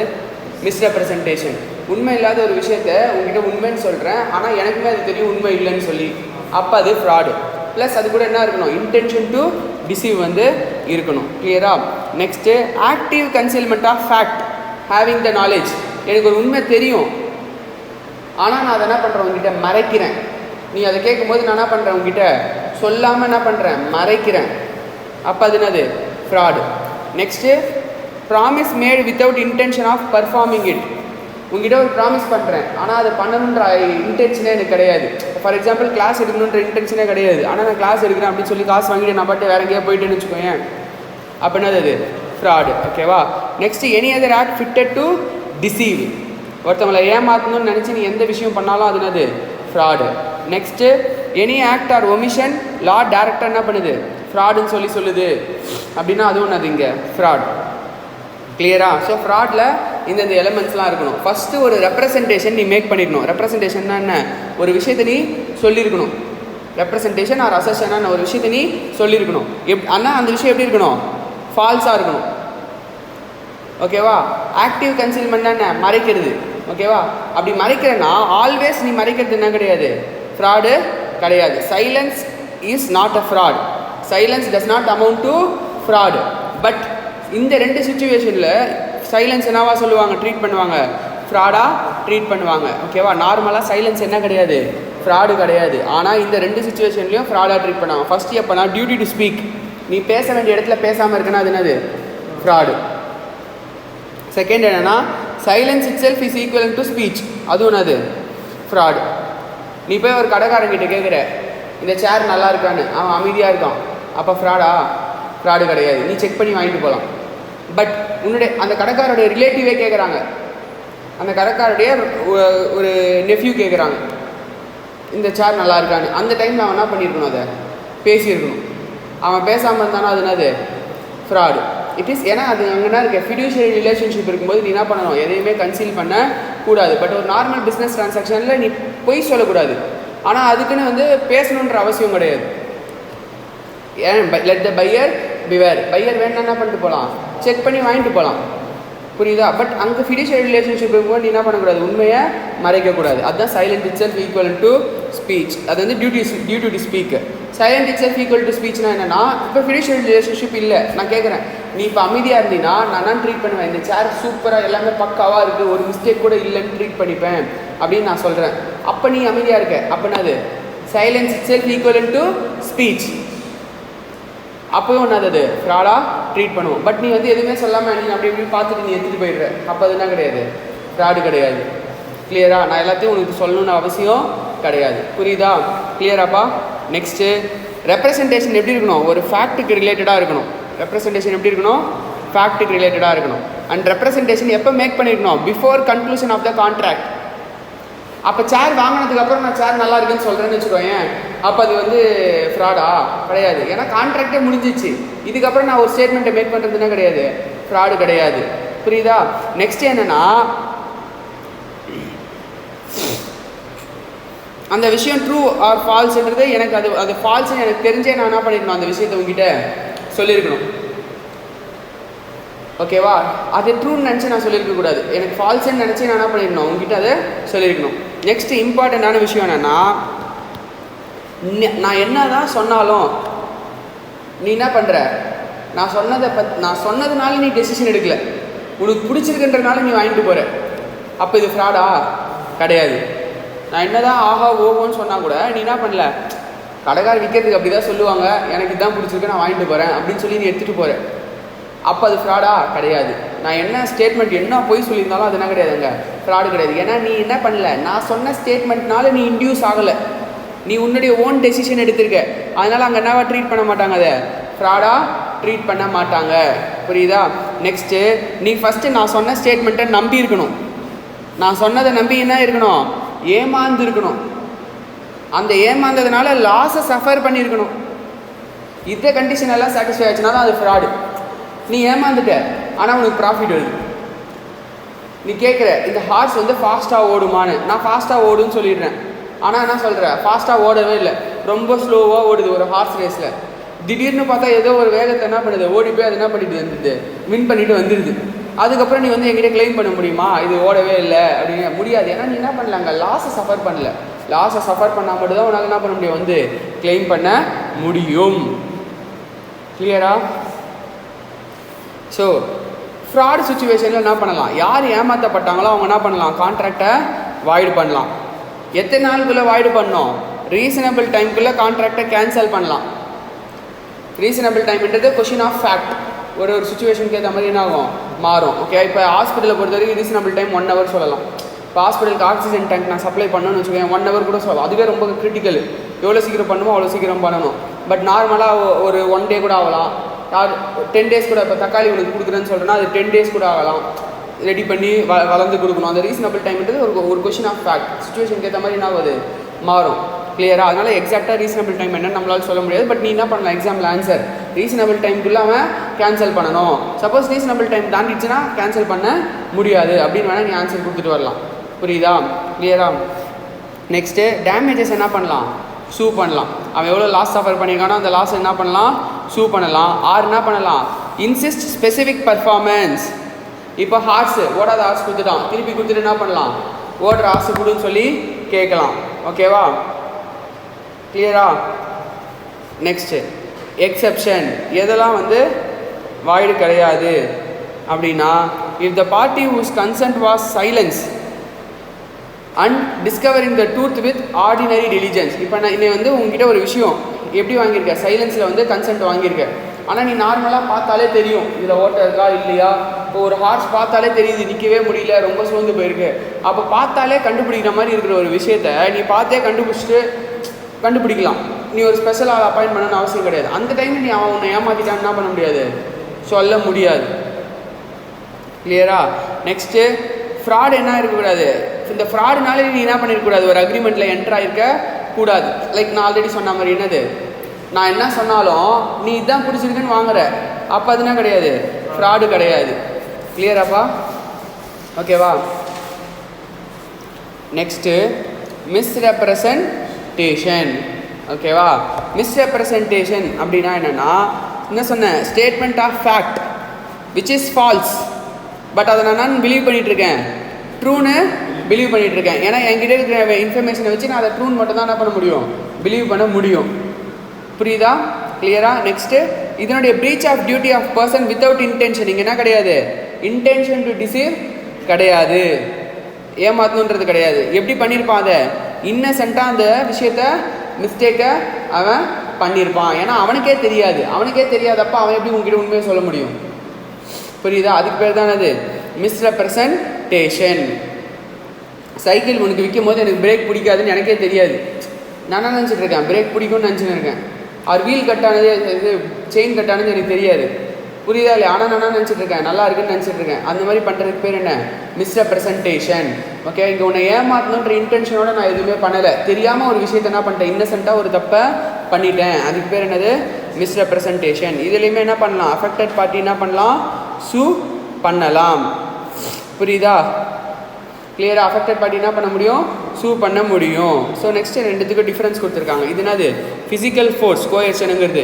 மிஸ்ரெப்ரசன்டேஷன். உண்மை இல்லாத ஒரு விஷயத்த உங்ககிட்ட உண்மைன்னு சொல்கிறேன், ஆனால் எனக்குமே அது தெரியும் உண்மை இல்லைன்னு சொல்லி. அப்போ அது ஃப்ராடு. ப்ளஸ் அது கூட என்ன இருக்கணும்? இன்டென்ஷன் டு டிசீவ் வந்து இருக்கணும். கிளியரா? Next active concealment of fact having the knowledge. எனக்கு ஒரு உண்மை தெரியும், ஆனால் நான் அதை என்ன பண்ணுறேன்? உங்ககிட்ட மறைக்கிறேன். நீ அதை கேட்கும்போது நான் என்ன பண்ணுறேன்? உங்ககிட்ட சொல்லாமல் என்ன பண்ணுறேன்? மறைக்கிறேன். அப்போ அது என்னது? Fraud. Next promise made without intention of performing it. உங்ககிட்ட ஒரு ப்ராமிஸ் பண்ணுறேன், ஆனால் அதை பண்ணணுன்ற இன்டென்ஷனே எனக்கு கிடையாது. ஃபார் எக்ஸாம்பிள் கிளாஸ் எடுக்கணுன்ற இன்டென்ஷனே கிடையாது, ஆனால் நான் கிளாஸ் எடுக்கிறேன் அப்படின்னு சொல்லி காசு வாங்கிட்டு நான் பாட்டு வேறு எங்கேயா போயிட்டேன்னு வச்சுக்கோங்க. அப்போ என்னது? அது ஃப்ராடு. ஓகேவா? Next any other act fitted to deceive. ஒருத்தவங்களை ஏமாற்றணும்னு நினச்சி நீ எந்த விஷயம் பண்ணாலும் அது என்னது? Fraud. Next any act or omission law டேரக்டாக என்ன பண்ணுது? ஃப்ராடுன்னு சொல்லி சொல்லுது அப்படின்னா அதுவும் அது இங்கே ஃப்ராட். கிளியரா? ஸோ ஃப்ராடில் இந்த எலிமெண்ட்ஸ்லாம் இருக்கணும். ஃபஸ்ட்டு ஒரு ரெப்ரசன்டேஷன் நீ மேக் பண்ணிடணும். ரெப்ரசன்டேஷன்னா என்ன? ஒரு விஷயத்தை நீ சொல்லியிருக்கணும். ரெப்ரசன்டேஷன் ஆர் அசர்ஷனான ஒரு விஷயத்தை நீ சொல்லியிருக்கணும். ஆனால் அந்த விஷயம் எப்படி இருக்கணும்? ஃபால்ஸாக இருக்கணும். ஓகேவா? ஆக்டிவ் கன்சீல்மெண்ட்னா என்ன? மறைக்கிறது. ஓகேவா? அப்படி மறைக்கிறேன்னா ஆல்வேஸ் நீ மறைக்கிறது என்ன கிடையாது? ஃப்ராடு கிடையாது. Silence is not a fraud. Silence does not amount to fraud. But இந்த 2 சிச்சுவேஷனில் சைலன்ஸ் என்னவா சொல்லுவாங்க? ட்ரீட் பண்ணுவாங்க, ஃப்ராடாக ட்ரீட் பண்ணுவாங்க. ஓகேவா? நார்மலாக சைலன்ஸ் என்ன கிடையாது? ஃப்ராடு கிடையாது. ஆனால் இந்த 2 சிச்சுவேஷன்லையும் ஃப்ராடாக ட்ரீட் பண்ணுவாங்க. ஃபஸ்ட்டு எப்போனா டியூட்டி டு ஸ்பீக். நீ பேச வேண்டிய இடத்துல பேசாமல் இருக்குன்னா அது என்னது? ஃப்ராடு. செகண்ட் என்னென்னா silence it self is equal to speech. அதுவும் என்னது? ஃப்ராடு. நீ போய் ஒரு கடைக்காரங்கிட்ட கேட்குற இந்த சேர் நல்லா இருக்கான்னு, அவன் அமைதியாக இருக்கான், அப்போ ஃப்ராடா? ஃப்ராடு கிடையாது. நீ செக் பண்ணி வாங்கிட்டு போகலாம். பட் உன்னுடைய அந்த கடைக்காரோடைய ரிலேட்டிவே கேட்குறாங்க, அந்த கடைக்காரோடைய ஒரு நெஃப்யூ கேட்குறாங்க இந்த சேர் நல்லா இருக்கான்னு, அந்த டைமில் அவன் என்ன பண்ணியிருக்கணும்? அதை பேசியிருக்கணும். அவன் பேசாமல் இருந்தானா அது என்னது? ஃப்ராடு. It is. ஏன்னா அது அங்கே என்ன இருக்குது? ஃபிடியூஷியரி ரிலேஷன்ஷிப் இருக்கும்போது நீ என்ன பண்ணணும்? எதையுமே கன்சீல் பண்ண கூடாது. பட் ஒரு நார்மல் பிஸ்னஸ் ட்ரான்சாக்ஷனில் நீ பொய் சொல்லக்கூடாது, ஆனால் அதுக்குன்னு வந்து பேசணுன்ற அவசியம் கிடையாது. ஏன்? Let the buyer beware. Buyer வேணும்னா என்ன பண்ணிட்டு போகலாம்? செக் பண்ணி வாங்கிட்டு போகலாம். புரியுதா? பட் அங்கே ஃபிடியூஷியரி ரிலேஷன்ஷிப் இருக்கும்போது நீ என்ன பண்ணக்கூடாது? உண்மையை மறைக்கக்கூடாது. அதுதான் silent itself equal to speech. அது வந்து duty to speak. Silent itself equal to ஸ்பீச்னா என்னன்னா, இப்போ ஃபிடியூஷியரி ரிலேஷன்ஷிப் இல்லை, நான் கேட்குறேன் நீ இப்போ அமைதியாக இருந்தீங்கன்னா நான் தான் ட்ரீட் பண்ணுவேன், இந்த சேர் சூப்பராக எல்லாமே பக்காவாக இருக்குது, ஒரு மிஸ்டேக் கூட இல்லைன்னு ட்ரீட் பண்ணிப்பேன் அப்படின்னு நான் சொல்கிறேன். அப்போ நீ அமைதியாக இருக்க, அப்படின்னா அது silence it self equal to speech. அப்போயும் ஒன்று அது ஃப்ராடாக ட்ரீட் பண்ணுவோம். பட் நீ வந்து எதுவுமே சொல்லாமல் நீ அப்படி இப்படி பார்த்துட்டு நீ எடுத்துகிட்டு போயிடுற, அப்போ அது என்ன கிடையாது? ஃப்ராடு கிடையாது. கிளியரா? நான் எல்லாத்தையும் உனக்கு சொல்லணும்னு அவசியம் கிடையாது. புரியுதா? கிளியராப்பா? நெக்ஸ்ட்டு ரெப்ரசன்டேஷன் எப்படி இருக்கணும்? ஒரு ஃபேக்ட்டுக்கு ரிலேட்டடாக இருக்கணும். ரெப்ரசன்டேஷன் எப்படி இருக்கணும்? ஃபேக்ட்டுக்கு ரிலேட்டடாக இருக்கணும். அண்ட் ரெப்ரசன்டேஷன் எப்போ மேக் பண்ணியிருக்கணும்? Before conclusion of the contract. அப்போ சேர் வாங்கினதுக்கப்புறம் நான் சேர் நல்லா இருக்குன்னு சொல்கிறேன்னு வச்சுக்கோங்க, அப்போ அது வந்து ஃப்ராடா? கிடையாது. ஏன்னா கான்ட்ராக்டே முடிஞ்சிச்சு, இதுக்கப்புறம் நான் ஒரு ஸ்டேட்மெண்ட்டை மேக் பண்ணுறதுன்னா கிடையாது, ஃப்ராடு கிடையாது. புரியுதா? நெக்ஸ்ட் என்னென்னா அந்த விஷயம் ட்ரூ ஆர் ஃபால்ஸ்ன்றது எனக்கு அது ஃபால்ஸ்ன்னு எனக்கு தெரிஞ்சே நான் என்ன பண்ணியிருக்கணும்? அந்த விஷயத்தை உங்ககிட்ட சொல்லியிருக்கணும். ஓகேவா? அது ட்ரூன்னு நினச்சி நான் சொல்லியிருக்கக்கூடாது, எனக்கு ஃபால்ஸ்ன்னு நினச்சி நான் என்ன பண்ணிடணும், உங்ககிட்ட அதை சொல்லியிருக்கணும். நெக்ஸ்ட்டு இம்பார்ட்டண்ட்டான விஷயம் என்னென்னா, நான் என்ன தான் சொன்னாலும் நீ என்ன பண்ணுற, நான் சொன்னதுனால நீ டெசிஷன் எடுக்கல, உனக்கு பிடிச்சிருக்குன்றதுனால நீ வாங்கிட்டு போகிற. அப்போ இது ஃப்ராடா? கிடையாது. நான் என்ன தான் ஆஹா ஓஹோன்னு சொன்னால் கூட நீ என்ன பண்ணல, கடைக்கார விற்கிறதுக்கு அப்படி தான் சொல்லுவாங்க, எனக்கு இதுதான் பிடிச்சிருக்கு நான் வாங்கிட்டு போகிறேன் அப்படின்னு சொல்லி நீ எடுத்துகிட்டு போகிற. அப்போ அது ஃப்ராடா? கிடையாது. நான் என்ன ஸ்டேட்மெண்ட் என்ன போய் சொல்லியிருந்தாலும் அது என்ன கிடையாதுங்க, ஃப்ராடு கிடையாது. ஏன்னா நீ என்ன பண்ணல, நான் சொன்ன ஸ்டேட்மெண்ட்னால நீ இன்டியூஸ் ஆகலை, நீ உன்னுடைய ஓன் டெசிஷன் எடுத்திருக்க. அதனால் அங்கே என்னவா ட்ரீட் பண்ண மாட்டாங்க, அதை ஃப்ராடாக ட்ரீட் பண்ண மாட்டாங்க. புரியுதா? நெக்ஸ்ட்டு நீ ஃபஸ்ட்டு நான் சொன்ன ஸ்டேட்மெண்ட்டை நம்பி இருக்கணும். நான் சொன்னதை நம்பி என்ன இருக்கணும், ஏமாந்து இருக்கணும். அந்த ஏமாந்ததுனால லாஸை சஃபர் பண்ணியிருக்கணும். இந்த கண்டிஷன் எல்லாம் சாட்டிஸ்ஃபை ஆச்சுன்னா தான் அது ஃப்ராடு. நீ ஏமாந்துட்ட, ஆனால் உனக்கு ப்ராஃபிட் வருது. நீ கேட்குற இந்த ஹார்ஸ் வந்து ஃபாஸ்ட்டாக ஓடுமான்னு, நான் ஃபாஸ்ட்டாக ஓடுன்னு சொல்லிடுறேன். ஆனால் என்ன சொல்கிறேன், ஃபாஸ்ட்டாக ஓடவே இல்லை, ரொம்ப ஸ்லோவாக ஓடுது ஒரு ஹார்ஸ் ரேஸில். திடீர்னு பார்த்தா ஏதோ ஒரு வேகத்தை என்ன பண்ணுது, ஓடி போய் அது என்ன பண்ணிட்டு வந்துடுது, வின் பண்ணிட்டு வந்துடுது. அதுக்கப்புறம் நீ வந்து என்கிட்ட கிளைம் பண்ண முடியுமா இது ஓடவே இல்லை அப்படின்னு? முடியாது. ஏன்னா நீ என்ன பண்ணலாங்க, லாஸை சஃபர் பண்ணல. லாஸை சஃபர் பண்ணால் மட்டும் தான் உனக்கு என்ன பண்ண முடியும், வந்து கிளைம் பண்ண முடியும். கிளியரா? ஸோ ஃப்ராட் சுச்சுவேஷனில் என்ன பண்ணலாம், யார் ஏமாற்றப்பட்டாங்களோ அவங்க என்ன பண்ணலாம், கான்ட்ராக்டை வாய்டு பண்ணலாம். எத்தனை நாளுக்குள்ளே வாய்டு பண்ணோம், ரீசனபிள் டைமுக்குள்ளே கான்ட்ராக்டை கேன்சல் பண்ணலாம். ரீசனபிள் டைம்ன்றது கொஷின் ஆஃப் ஃபேக்ட், ஒரு சுச்சுவேஷனுக்கு ஏற்ற மாதிரி என்ன ஆகும், மாறும். ஓகே, இப்போ ஹாஸ்பிட்டலை பொறுத்த வரைக்கும் ரீசனபிள் டைம் 1 hour சொல்லலாம். இப்போ ஹாஸ்பிட்டலுக்கு ஆக்சிஜன் டேங்க் நான் சப்ளை பண்ணணும்னு வச்சுக்கோங்க, 1 hour கூட சொல்லலாம். அதுவே ரொம்ப கிரிட்டிக்கல், எவ்வளோ சீக்கிரம் பண்ணுமோ அவ்வளோ சீக்கிரம் பண்ணணும். பட் நார்மலாக ஒரு 1 day கூட ஆகலாம், 10 days கூட. இப்போ தக்காளி உனக்கு கொடுக்குறேன்னு சொல்கிறேன்னா அது 10 days கூட ஆகலாம், ரெடி பண்ணி வளர்ந்து கொடுக்கணும். அந்த ரீசனபிள் டைம்ன்றது ஒரு கொஷின் ஆஃப் ஃபேக்ட், சுச்சுவேஷனுக்கு ஏற்ற மாதிரி என்ன ஆகுது, மாறும். கிளியரா? அதனால் எக்ஸாக்டாக ரீசனபிள் டைம் என்னன்னு நம்மளால் சொல்ல முடியாது. பட் நீ என்ன பண்ணலாம், எக்ஸாம்பிள் ஆன்சர் ரீசனபிள் டைமுக்குள்ளே அவன் கேன்சல் பண்ணணும். சப்போஸ் ரீசனபிள் டைம் தாண்டிடுச்சுன்னா கேன்சல் பண்ண முடியாது அப்படின்னு வேணால் நீ ஆன்சர் கொடுத்துட்டு வரலாம். புரியுதா? கிளியரா? நெக்ஸ்ட்டு டேமேஜஸ் என்ன பண்ணலாம், சூ பண்ணலாம். அவன் எவ்வளோ லாஸ் சஃபர் பண்ணியிருக்கானோ அந்த லாஸ் என்ன பண்ணலாம், சூ பண்ணலாம். ஆர் என்ன பண்ணலாம், இன்சிஸ்ட் ஸ்பெசிஃபிக் பர்ஃபார்மன்ஸ். இப்போ ஹார்ஸ் ஓடாத ஹார்ஸ் கொடுத்துட்டான், திருப்பி கொடுத்துட்டு என்ன பண்ணலாம், ஓடுற ஹார்ஸ் கொடுன்னு சொல்லி கேட்கலாம். ஓகேவா? கிளியரா? Next exception. எதெல்லாம் வந்து வாய்டு கிடையாது அப்படின்னா, if the party whose consent was silence and discovering the truth with ordinary diligence. இப்போ நான் இன்னை வந்து உங்ககிட்ட ஒரு விஷயம் எப்படி வாங்கியிருக்கேன், சைலன்ஸில் வந்து கன்சென்ட் வாங்கியிருக்கேன். ஆனால் நீ நார்மலாக பார்த்தாலே தெரியும் இதில் ஓட்ட இருக்கா இல்லையா. இப்போ ஒரு ஹார்ஸ் பார்த்தாலே தெரியுது நிற்கவே முடியல, ரொம்ப சோர்ந்து போயிருக்கு. அப்போ பார்த்தாலே கண்டுபிடிக்கிற மாதிரி இருக்கிற ஒரு விஷயத்த நீ பார்த்தே கண்டுபிடிக்கலாம். நீ ஒரு ஸ்பெஷல் ஆள் அப்பாயின்ட் பண்ணணும்னு அவசியம் கிடையாது. அந்த டைமில் நீ அவன் உன்னை ஏமாற்றிட்டான்னு என்ன பண்ண முடியாது, சொல்ல முடியாது. கிளியரா? நெக்ஸ்ட்டு ஃப்ராட் என்ன இருக்கக்கூடாது, இந்த ஃப்ராடுனால நீ என்ன பண்ணிருக்கக்கூடாது, ஒரு அக்ரிமெண்ட்டில் என்டர் ஆகிருக்க கூடாது. லைக் நான் ஆல்ரெடி சொன்ன மாதிரி என்னது, நான் என்ன சொன்னாலும் நீ இதான் பிடிச்சிருக்குன்னு வாங்குற, அப்போ அது என்ன கிடையாது, ஃப்ராடு கிடையாது. கிளியராப்பா? ஓகேவா? Next misrepresentation. ஓகேவா? மிஸ்ரெப்ரசன்டேஷன் அப்படின்னா என்னென்னா, என்ன சொன்னேன், statement of fact which is false, but அதை நான் பிலீவ் பண்ணிகிட்ருக்கேன், ட்ரூன்னு பிலீவ் பண்ணிகிட்ருக்கேன். ஏன்னா என்கிட்ட இருக்கிற இன்ஃபர்மேஷனை வச்சு நான் அதை ட்ரூன்னு மட்டும் தான் என்ன பண்ண முடியும், பிலீவ் பண்ண முடியும். புரியுதா? கிளியரா? நெக்ஸ்ட்டு இதனுடைய breach of duty of person without intention. இங்கே என்ன கிடையாது, இன்டென்ஷன் டு டிசீவ் கிடையாது, ஏமாத்தணுன்றது கிடையாது. எப்படி பண்ணியிருப்பான், அதை இன்னசென்ட்டாக அந்த விஷயத்த மிஸ்டேக்கை அவன் பண்ணியிருப்பான். ஏன்னா அவனுக்கே தெரியாதப்ப அவன் எப்படி உங்ககிட்ட உண்மையை சொல்ல முடியும். புரியுதா? அதுக்கு பேர் தான் அது மிஸ்ரெப்ரசன்டேஷன். சைக்கிள் உனக்கு விற்கும் போது எனக்கு பிரேக் பிடிக்காதுன்னு எனக்கே தெரியாது, நான் என்ன நினச்சிட்டு இருக்கேன், பிரேக் பிடிக்கும்னு நினச்சின்னு இருக்கேன். அவர் வீல் கட்டானது, இது செயின் கட்டானது எனக்கு தெரியாது. புரியுதா இல்லையா? ஆனால் நான் நினச்சிட்டு இருக்கேன், நல்லா இருக்குன்னு நினச்சிட்டு இருக்கேன். அந்த மாதிரி பண்ணுறதுக்கு பேர் என்ன, மிஸ்ரெப்ரசன்டேஷன். ஓகே, இங்கே உன்னை ஏமாற்றணுன்ற இன்டென்ஷனோட நான் எதுவுமே பண்ணலை, தெரியாமல் ஒரு விஷயத்தை என்ன பண்ணிட்டேன், இன்னசென்ட்டாக ஒரு தப்பை பண்ணிட்டேன். அதுக்கு பேர் என்னது, மிஸ்ரெப்ரசன்டேஷன். இதுலேயுமே என்ன பண்ணலாம், அஃபெக்டட் பார்ட்டி என்ன பண்ணலாம், சூ பண்ணலாம். புரியுதா? கிளியராக? அஃபெக்டட் பார்ட்டி என்ன பண்ண முடியும், சூ பண்ண முடியும். ஸோ நெக்ஸ்ட்டு ரெண்டுத்துக்கும் டிஃப்ரென்ஸ் கொடுத்துருக்காங்க. இது என்னது, ஃபிசிக்கல் ஃபோர்ஸ் கோயர்ஷனுங்கிறது.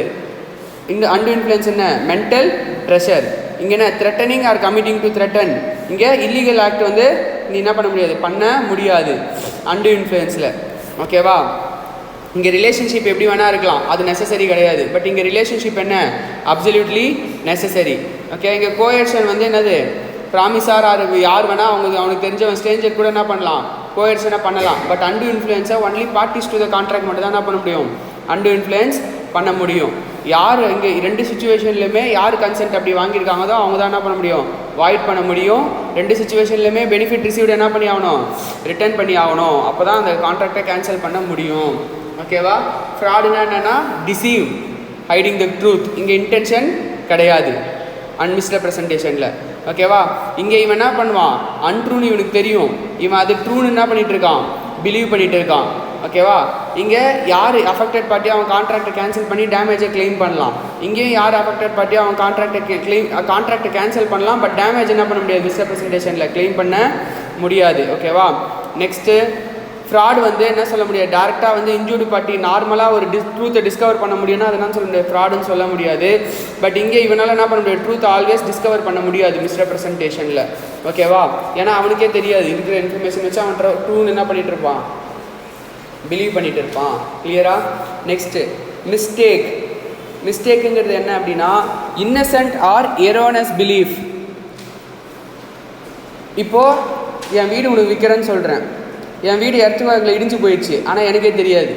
இந்த அண்டர் இன்ஃப்ளூயன்ஸ் என்ன, மென்டல் ப்ரெஷர். இங்கே என்ன threatening or committing to threaten, இங்கே இல்லீகல் ஆக்ட் வந்து நீ என்ன பண்ண முடியாது, பண்ண முடியாது அண்டர் இன்ஃப்ளூயன்ஸில். ஓகேவா? இங்கே ரிலேஷன்ஷிப் எப்படி வேணால் இருக்கலாம், அது நெசசரி கிடையாது. பட் இங்கே ரிலேஷன்ஷிப் என்ன, அப்சல்யூட்லி நெசசரி. ஓகே, இங்கே கோயர்ஷன் வந்து என்னது, ப்ராமிஸார் ஆர் யார் வேணால் அவனுக்கு தெரிஞ்சவன் ஸ்ட்ரேஞ்சர் கூட என்ன பண்ணலாம், கோயர்ஷனை பண்ணலாம். பட் அண்டர் இன்ஃப்ளூயன்ஸை only parties to the contract மட்டும் தான் என்ன பண்ண முடியும், அண்டர் இன்ஃப்ளூயன்ஸ் பண்ண முடியும். யார் இங்கே ரெண்டு சுச்சுவேஷன்லையுமே யார் கன்சென்ட் அப்படி வாங்கியிருக்காங்களோ அவங்க தான் என்ன பண்ண முடியும், வாய்ட் பண்ண முடியும். ரெண்டு சுச்சுவேஷன்லையுமே பெனிஃபிட் ரிசீவ்டு என்ன பண்ணி ஆகணும், ரிட்டர்ன் பண்ணி ஆகணும். அப்போ தான் அந்த கான்ட்ராக்டை கேன்சல் பண்ண முடியும். ஓகேவா? ஃப்ராடுனா என்னென்னா டிசீவ், ஹைடிங் த ட்ரூத். இங்கே இன்டென்ஷன் கிடையாது மிஸ்ரெப்ரசன்டேஷனில். ஓகேவா? இங்கே இவன் என்ன பண்ணுவான், அன்ட்ரூன்னு இவனுக்கு தெரியும், இவன் அது ட்ரூன்னு என்ன பண்ணிகிட்டு இருக்கான், பிலீவ் பண்ணிகிட்டு இருக்கான். ஓகேவா? இங்கே யார் அஃபெக்டட் பார்ட்டியோ அவன் கான்ட்ராக்டை கேன்சல் பண்ணி டேமேஜை கிளைம் பண்ணலாம். இங்கேயும் யார் அஃபெக்டட் பார்ட்டியோ அவன் கான்ட்ராக்டை கேன்சல் பண்ணலாம். பட் டேமேஜ் என்ன பண்ண முடியாது, மிஸ்ரெப்ரசன்டேஷனில் கிளைம் பண்ண முடியாது. ஓகேவா? நெக்ஸ்ட்டு ஃப்ராட் வந்து என்ன சொல்ல முடியாது, டேரெக்டாக வந்து இன்ஜூர்டு பார்ட்டி நார்மலாக ஒரு ட்ரூத்தை டிஸ்கவர் பண்ண முடியும்னா அது என்ன சொல்ல முடியாது, ஃப்ராடுன்னு சொல்ல முடியாது. பட் இங்கே இவனால் என்ன பண்ண முடியாது, ட்ரூத் ஆல்வேஸ் டிஸ்கவர் பண்ண முடியாது மிஸ்ரெப்ரசன்டேஷனில். ஓகேவா? ஏன்னா அவனுக்கே தெரியாது, இருக்கிற இன்ஃபர்மேஷன் வச்சு அவன் ட்ரூன்னு என்ன பண்ணிகிட்டு இருப்பான், பிலீவ் பண்ணிகிட்டு இருப்பான். கிளியரா? Next mistake. மிஸ்டேக்குங்கிறது என்ன அப்படின்னா இன்னசென்ட் ஆர் எரோனஸ் பிலீஃப். இப்போது என் வீடு உனக்கு விற்கிறேன்னு சொல்கிறேன், என் வீடு எர்த்வாக்கில் இடிஞ்சு போயிடுச்சு, ஆனால் எனக்கே தெரியாது.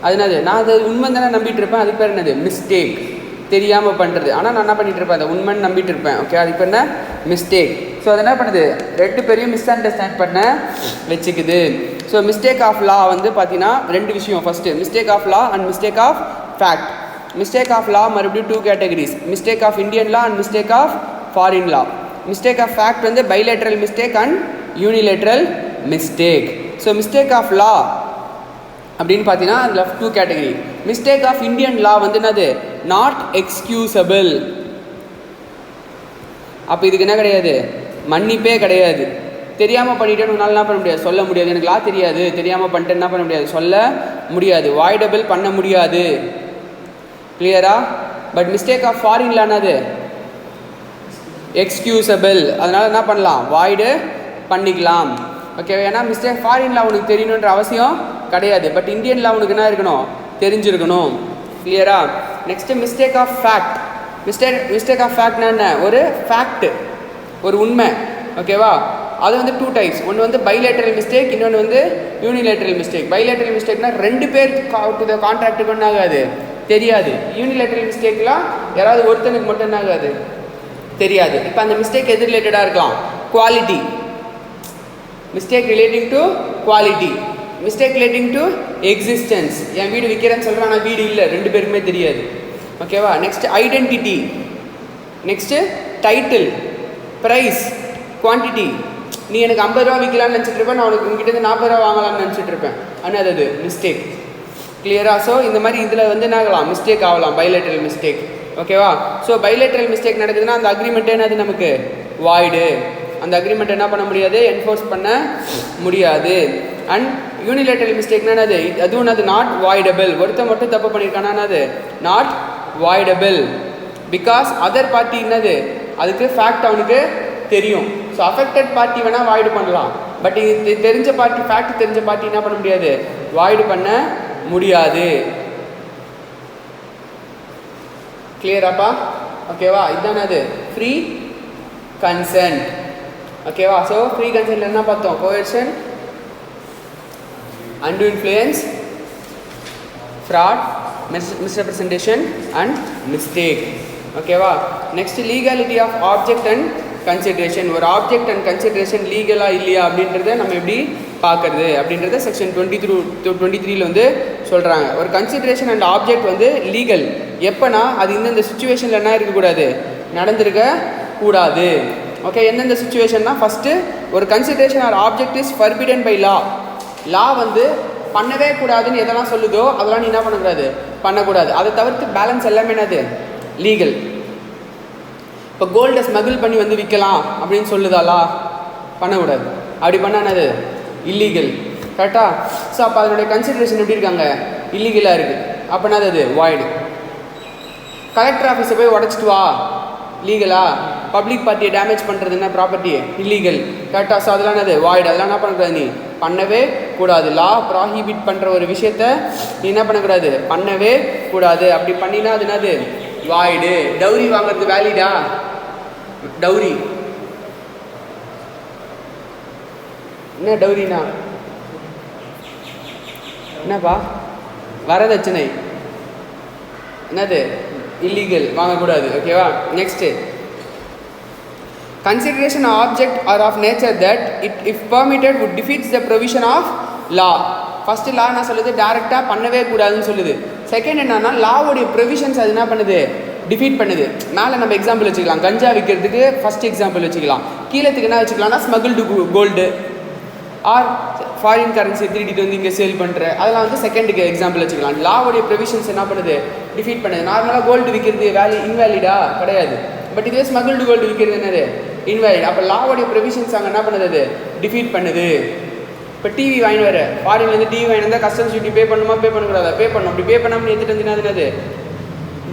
அதனால நான் அது உண்மை தானே நம்பிட்டு இருப்பேன், அதுக்கு பேர் என்னது, மிஸ்டேக். தெரியாமல் பண்ணுறது, ஆனால் நான் என்ன பண்ணிகிட்டு இருப்பேன், அதை உண்மைன்னு நம்பிட்டு இருப்பேன். ஓகே, அதுக்கு பேர் என்ன, மிஸ்டேக். ஸோ அது என்ன பண்ணுது, ரெண்டு பேரையும் மிஸ் அண்டர்ஸ்டாண்ட் பண்ண வச்சுக்குது. ஸோ மிஸ்டேக் ஆஃப் லா வந்து பார்த்தீங்கன்னா ரெண்டு விஷயம். First mistake of law and mistake of fact. Mistake of law மறுபடியும் two categories, mistake of Indian law and mistake of foreign law. Mistake of fact வந்து bilateral mistake and unilateral mistake. So mistake of law அப்படின்னு பார்த்தீங்கன்னா அதில் two category. Mistake of Indian law வந்து என்னது, not excusable. அப்போ இதுக்கு என்ன கிடையாது, மன்னிப்பே கிடையாது. தெரியாமல் பண்ணிட்டேன்னு உன்னால் என்ன பண்ண முடியாது, சொல்ல முடியாது. எனக்கு லா தெரியாது, தெரியாமல் பண்ணிட்டு என்ன பண்ண முடியாது, சொல்ல முடியாது. வாய்டபிள் பண்ண முடியாது. கிளியரா? பட் மிஸ்டேக் ஆஃப் ஃபாரின் லானது எக்ஸ்கியூசபிள். அதனால் என்ன பண்ணலாம், வாய்டு பண்ணிக்கலாம். ஓகே, ஏன்னா மிஸ்டேக் ஃபாரின் லா உனக்கு தெரியணுன்ற அவசியம் கிடையாது. பட் இந்தியன் லா உனக்கு என்ன இருக்கணும், தெரிஞ்சிருக்கணும். கிளியரா? Next mistake of fact. Mistake of ஃபேக்ட்னா என்ன, ஒரு ஃபேக்ட், ஒரு உண்மை. ஓகேவா? அது வந்து டூ டைப்ஸ். ஒன்று வந்து பைலேட்ரல் மிஸ்டேக், இன்னொன்று வந்து யூனிலேட்ரல் மிஸ்டேக். பைலேட்ரல் மிஸ்டேக்னா ரெண்டு பேர் கான்ட்ராக்டுக்கு ஒன்று ஆகாது, தெரியாது. யூனிலேட்ரல் மிஸ்டேக்லாம் யாராவது ஒருத்தனுக்கு மட்டும் என்ன ஆகாது, தெரியாது. இப்போ அந்த மிஸ்டேக் எது ரிலேட்டடாக இருக்கலாம், quality. Mistake relating to quality, mistake relating to existence. என் வீடு விற்கிறேன்னு சொல்கிறேன், ஆனால் வீடு இல்லை, ரெண்டு பேருக்குமே தெரியாது. ஓகேவா? Next identity, next title, price, quantity. நீ எனக்கு 50 ரூபா விற்கலான்னு நினச்சிட்டு இருப்பேன், நான் உனக்கு உங்ககிட்ட 40 ரூபா வாங்கலாம்னு நினச்சிட்டு இருப்பேன். ஆனால் அது மிஸ்டேக். கிளியரா? ஸோ இந்த மாதிரி இதில் வந்து என்ன ஆகலாம், மிஸ்டேக் ஆகலாம், பைலேட்ரல் மிஸ்டேக். ஓகேவா? ஸோ பைலேட்ரல் மிஸ்டேக் நடக்குதுன்னா அந்த அக்ரிமெண்ட் என்னது, நமக்கு வாய்டு. அந்த அக்ரிமெண்ட் என்ன பண்ண முடியாது, என்ஃபோர்ஸ் பண்ண முடியாது. அண்ட் யூனிலேட்ரல் மிஸ்டேக்னா என்னது, அதுவும் அது நாட் வாய்டபிள். ஒருத்தர் மட்டும் தப்பு பண்ணியிருக்கானா அது not voidable. Because other party என்னது, அதுக்கு ஃபேக்ட் அவனுக்கு தெரியும். ஸோ அஃபெக்டட் பார்ட்டி வேணால் வாய்டு பண்ணலாம். பட் இது தெரிஞ்ச பார்ட்டி, ஃபேக்ட் தெரிஞ்ச பார்ட்டி என்ன பண்ண முடியாது, வாய்டு பண்ண முடியாது. கிளியராப்பா? ஓகேவா? இதுதான் அது ஃப்ரீ கன்சென்ட். ஓகேவா? ஸோ ஃப்ரீ கன்சென்ட் என்ன பார்த்தோம், coercion, undue influence, fraud, misrepresentation and mistake. ஓகேவா? Next legality of object and consideration. ஒரு ஆப்ஜெக்ட் அண்ட் கன்சிடரேஷன் லீகலா இல்லையா அப்படின்றத நம்ம எப்படி பார்க்கறது அப்படின்றத செக்ஷன் 23 வந்து சொல்கிறாங்க. ஒரு கன்சிடரேஷன் அண்ட் ஆப்ஜெக்ட் வந்து லீகல் எப்போனா அது இந்தந்த சுச்சுவேஷனில் என்ன இருக்கக்கூடாது, நடந்திருக்க கூடாது. ஓகே, எந்தெந்த சுச்சுவேஷன்னா, ஃபஸ்ட்டு ஒரு consideration or object is forbidden by law. Law வந்து பண்ணவே கூடாதுன்னு எதெல்லாம் சொல்லுதோ அதெல்லாம் நீ என்ன பண்ணக்கூடாது, பண்ணக்கூடாது. அதை தவிர்த்து பேலன்ஸ் எல்லாமே என்னது, லீகல். இப்போ கோல்டை ஸ்மகிள் பண்ணி வந்து விற்கலாம் அப்படின்னு சொல்லுதாலா, பண்ணக்கூடாது. அப்படி பண்ணானது இல்லீகல். கரெக்டாக? ஸோ அப்போ அதனுடைய கன்சிடரேஷன் எப்படி இருக்காங்க, இல்லீகலாக இருக்குது. அப்படின்னா அது வாய்டு. கலெக்டர் ஆஃபீஸை போய் உடச்சிட்டு வா, லீகலா? பப்ளிக் பார்ட்டியை டேமேஜ் பண்ணுறது என்ன ப்ராப்பர்ட்டி இல்லீகல் கரெக்டாக. ஸோ அதெல்லாம் என்னது வாய்டு, அதெல்லாம் என்ன பண்ணக்கூடாது, நீ பண்ணவே கூடாது. லா ப்ராஹிபிட் பண்ணுற ஒரு விஷயத்த நீ என்ன பண்ணக்கூடாது, பண்ணவே கூடாது. அப்படி பண்ணினா அது என்னது வாய்டு. டவுரி வாங்குறது வேலிடா? டவுரி என்ன டவுரினா என்னப்பா? வரதட்சணை என்னது இல்லீகல், வாங்கக்கூடாது. ஓகேவா. Next consideration of object are of nature that it if permitted would defeats the provision of law. First லா என்ன சொல்லுது, டேரெக்டாக பண்ணவே கூடாதுன்னு சொல்லுது. செகண்ட் என்னன்னா லாவுடைய ப்ரொவிஷன்ஸ் அது என்ன பண்ணுது, டிஃபீட் பண்ணுது. மேலே நம்ம எக்ஸாம்பிள் வச்சுக்கலாம், கஞ்சா விற்கிறதுக்கு ஃபர்ஸ்ட் எக்ஸாம்பிள் வச்சுக்கலாம். கீழத்துக்கு என்ன வச்சுக்கலாம்னா smuggled gold or foreign currency திருடிட்டு வந்து இங்கே சேல் பண்ணுற, அதெல்லாம் வந்து செகண்டுக்கு எக்ஸாம்பிள் வச்சுக்கலாம். லாவுடைய ப்ரொவிஷன்ஸ் என்ன பண்ணுது, டிஃபீட் பண்ணுது. நார்மலாக கோல்டு விற்கிறது இன்வேலிடா கிடையாது, பட் இதே ஸ்மகிள்டு கோல்டு விற்கிறது என்னது இன்வேலிட். அப்போ லாவுடைய ப்ரொவிஷன்ஸ் அங்கே என்ன பண்ணுது, அது டிஃபீட் பண்ணுது. இப்போ டிவி வாங்கி வர ஃபாரின்லேருந்து டிவி வாங்கி வந்தால் கஸ்டம்ஸ் டியூட்டி பே பண்ணுமா, பே பண்ணக்கூடாதா, பே பண்ணணும். அப்படி பே பண்ணாமல் எடுத்துகிட்டு வந்து என்னது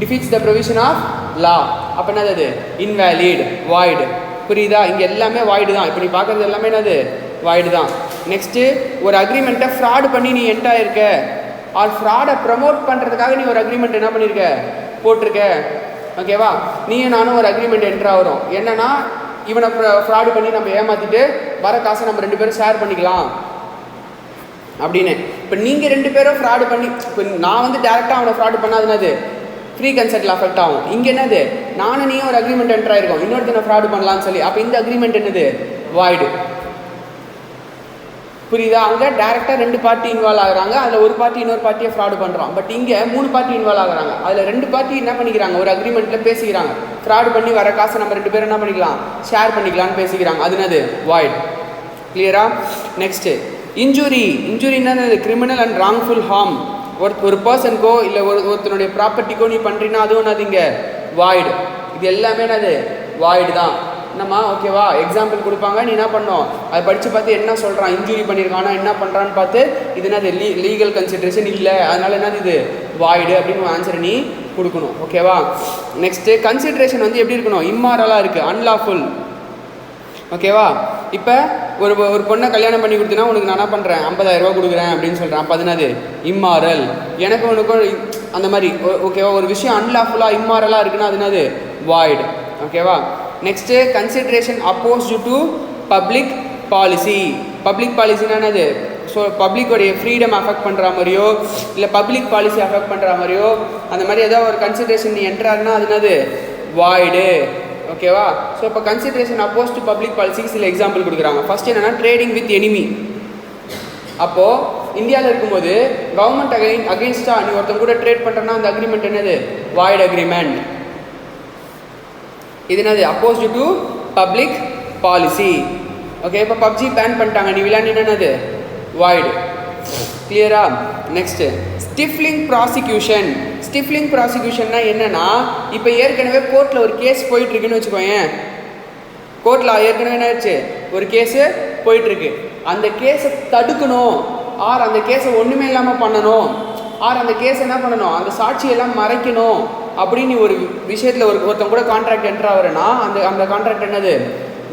defeats the provision of law. அப்போ என்னது அது இன்வேலிட், வாய்டு. புரியுதா? இங்கே எல்லாமே வாய்டு தான். இப்போ நீ பார்க்குறது எல்லாமே என்னது வாய்டு தான். நெக்ஸ்ட்டு ஒரு அக்ரிமெண்ட்டை ஃப்ராடு பண்ணி நீ என்டர் ஆயிருக்க, ஆர் ஃப்ராடை ப்ரமோட் பண்ணுறதுக்காக நீ ஒரு அக்ரிமெண்ட் என்ன பண்ணியிருக்க, போட்டிருக்க. ஓகேவா. நீயும் நானும் ஒரு அக்ரிமெண்ட் என்ட்ரு ஆகிறோம். என்னன்னா இவனை ஃப்ராடு பண்ணி நம்ம ஏமாற்றிட்டு வர காசை நம்ம 2 பேரும் ஷேர் பண்ணிக்கலாம் அப்படின்னு. இப்போ நீங்கள் 2 பேரும் ஃப்ராடு பண்ணி, இப்போ நான் வந்து டேரெக்டாக அவனை ஃப்ராடு பண்ணாதுனது ஃப்ரீ கன்செப்டில் அஃபெக்ட் ஆகும். இங்கே என்னது, நானும் நீயும் ஒரு அக்ரிமெண்ட் என்ட்ரு ஆயிருக்கோம் இன்னொருத்தனை ஃப்ராடு பண்ணலான்னு சொல்லி. அப்போ இந்த அக்ரிமெண்ட் என்னது வாய்டு. புரியுதா? அங்கே டேரெக்டாக 2 பார்ட்டி இன்வால்வ் ஆகுறாங்க, அதில் ஒரு பார்ட்டி இன்னொரு பார்ட்டியை ஃப்ராடு பண்ணுறான். பட் இங்கே 3 பார்ட்டி இன்வால்வ் ஆகுறாங்க, அதில் 2 பார்ட்டி என்ன பண்ணிக்கிறாங்க, ஒரு அக்ரிமெண்ட்டில் பேசிக்கிறாங்க, ஃப்ராடு பண்ணி வர காசை நம்ம 2 பேரும் என்ன பண்ணிக்கலாம், ஷேர் பண்ணிக்கலாம்னு பேசிக்கிறாங்க. அது என்னது வாய்டு. கிளியரா? நெக்ஸ்ட்டு இன்ஜுரின்னா கிரிமினல் அண்ட் ராங்ஃபுல் ஹார்ம். ஒரு பர்சனுக்கோ இல்லை ஒருத்தனுடைய ப்ராப்பர்ட்டிக்கோ நீ பண்ணுறீன்னா அதுவும் என்னது இங்கே வாய்டு. இது எல்லாமே என்னது வாய்டு தான். என்னம்மா ஓகேவா? எக்ஸாம்பிள் கொடுப்பாங்க, நீ என்ன பண்ணோம் அதை படித்து பார்த்து என்ன சொல்கிறான், இன்ஜுரி பண்ணியிருக்கானா என்ன பண்ணுறான்னு பார்த்து இது என்னது லீகல் கன்சிடரேஷன் இல்லை, அதனால என்னது இது வாய்டு அப்படின்னு ஆன்சரை நீ கொடுக்கணும். ஓகேவா. நெக்ஸ்ட்டு கன்சிடரேஷன் வந்து எப்படி இருக்கணும், இம்மாரலாக இருக்குது, அன்லாஃபுல். ஓகேவா. இப்போ ஒரு பொண்ணை கல்யாணம் பண்ணி கொடுத்தீங்கன்னா உனக்கு நான் என்ன பண்ணுறேன் 50,000 ரூபா கொடுக்குறேன் அப்படின்னு சொல்கிறேன். அப்போ அது என்னது இம்மாரல். எனக்கு உனக்கும் அந்த மாதிரி ஓகேவா. ஒரு விஷயம் அன்லாஃபுல்லாக இம்மாரலாக இருக்குன்னா அது என்னது வாய்டு. ஓகேவா. Next consideration opposed to public policy. Public பாலிசினா என்னது, ஸோ பப்ளிக்கோடைய ஃப்ரீடம் அஃபெக்ட் பண்ணுற மாதிரியோ இல்லை பப்ளிக் பாலிசி அஃபெக்ட் பண்ணுற மாதிரியோ அந்த மாதிரி ஏதோ ஒரு கன்சிடரேஷன் நீ என்ட்ராருன்னா அது என்னது வாய்டு. ஓகேவா. ஸோ இப்போ கன்சிடரேஷன் அப்போஸ் டு பப்ளிக் பாலிசிக்கு சில எக்ஸாம்பிள் கொடுக்குறாங்க. ஃபர்ஸ்ட் என்னன்னா ட்ரேடிங் வித் எனிமி. அப்போது இந்தியாவில் இருக்கும்போது கவர்மெண்ட் அகெயின்ஸ்டாக நீ ஒருத்தன் கூட ட்ரேட் பண்ணுறேன்னா அந்த அக்ரிமெண்ட் என்னது வாய்டு அக்ரிமெண்ட். இது என்னது opposed to public policy. Okay. இப்போ பப்ஜி பேன் பண்ணிட்டாங்க, நீ விளையாண்டினா என்னது வாய்டு. கிளியரா? Next ஸ்டிஃப்லிங் prosecution. ஸ்டிஃப்லிங் ப்ராசிக்யூஷன்னா என்னன்னா, இப்போ ஏற்கனவே கோர்ட்டில் ஒரு கேஸ் போயிட்டுருக்குன்னு வச்சுக்கோங்க. கோர்ட்டில் ஏற்கனவே என்ன ஆயிடுச்சு, ஒரு கேஸு போயிட்டுருக்கு. அந்த கேஸை தடுக்கணும், ஆர் அந்த கேஸை ஒன்றுமே இல்லாமல் பண்ணணும், ஆர் அந்த கேஸ் என்ன பண்ணணும், அந்த சாட்சியெல்லாம் மறைக்கணும் அப்படின்னு ஒரு விஷயத்தில் ஒருத்தன் கூட கான்ட்ராக்ட் என்ட்ரு ஆகிறேன்னா அந்த கான்ட்ராக்ட் என்னது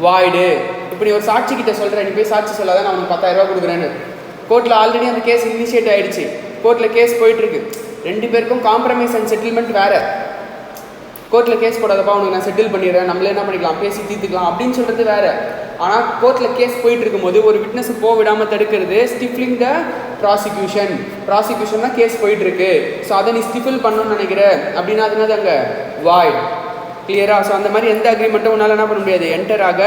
வாய்டு. இப்போ நீ ஒரு சாட்சி கிட்ட சொல்கிறேன், நீ போய் சாட்சி சொல்லாத நான் உனக்கு 10,000 ரூபா கொடுக்குறேன்னு. கோர்ட்டில் ஆல்ரெடி அந்த கேஸ் இனிஷியேட் ஆகிடுச்சு, கோர்ட்டில் கேஸ் போயிட்டுருக்கு. 2 பேருக்கும் காம்ப்ரமைஸ் அண்ட் செட்டில்மெண்ட் வேறு. கோர்ட்டில் கேஸ் போடாதப்பா உனக்கு நான் செட்டில் பண்ணிடுறேன், நம்மளே என்ன பண்ணிக்கலாம் பேசி தீர்த்துக்கலாம் அப்படின்னு சொல்கிறது வேறு. ஆனால் கோர்ட்டில் கேஸ் போயிட்டு இருக்கும்போது ஒரு விட்னஸ் போக விடாமல் தடுக்கிறது ஸ்டிஃப்லிங் த ப்ராசிக்யூஷன். ப்ராசிக்யூஷன்னா கேஸ் போயிட்டுருக்கு, ஸோ அதை நீ ஸ்டிஃபில் பண்ணணும்னு நினைக்கிற அப்படின்னா அது என்னது அங்கே வாய்ட். கிளியரா? ஸோ அந்த மாதிரி எந்த அக்ரிமெண்ட்டும் உன்னால் என்ன பண்ண முடியாது, என்டர் ஆக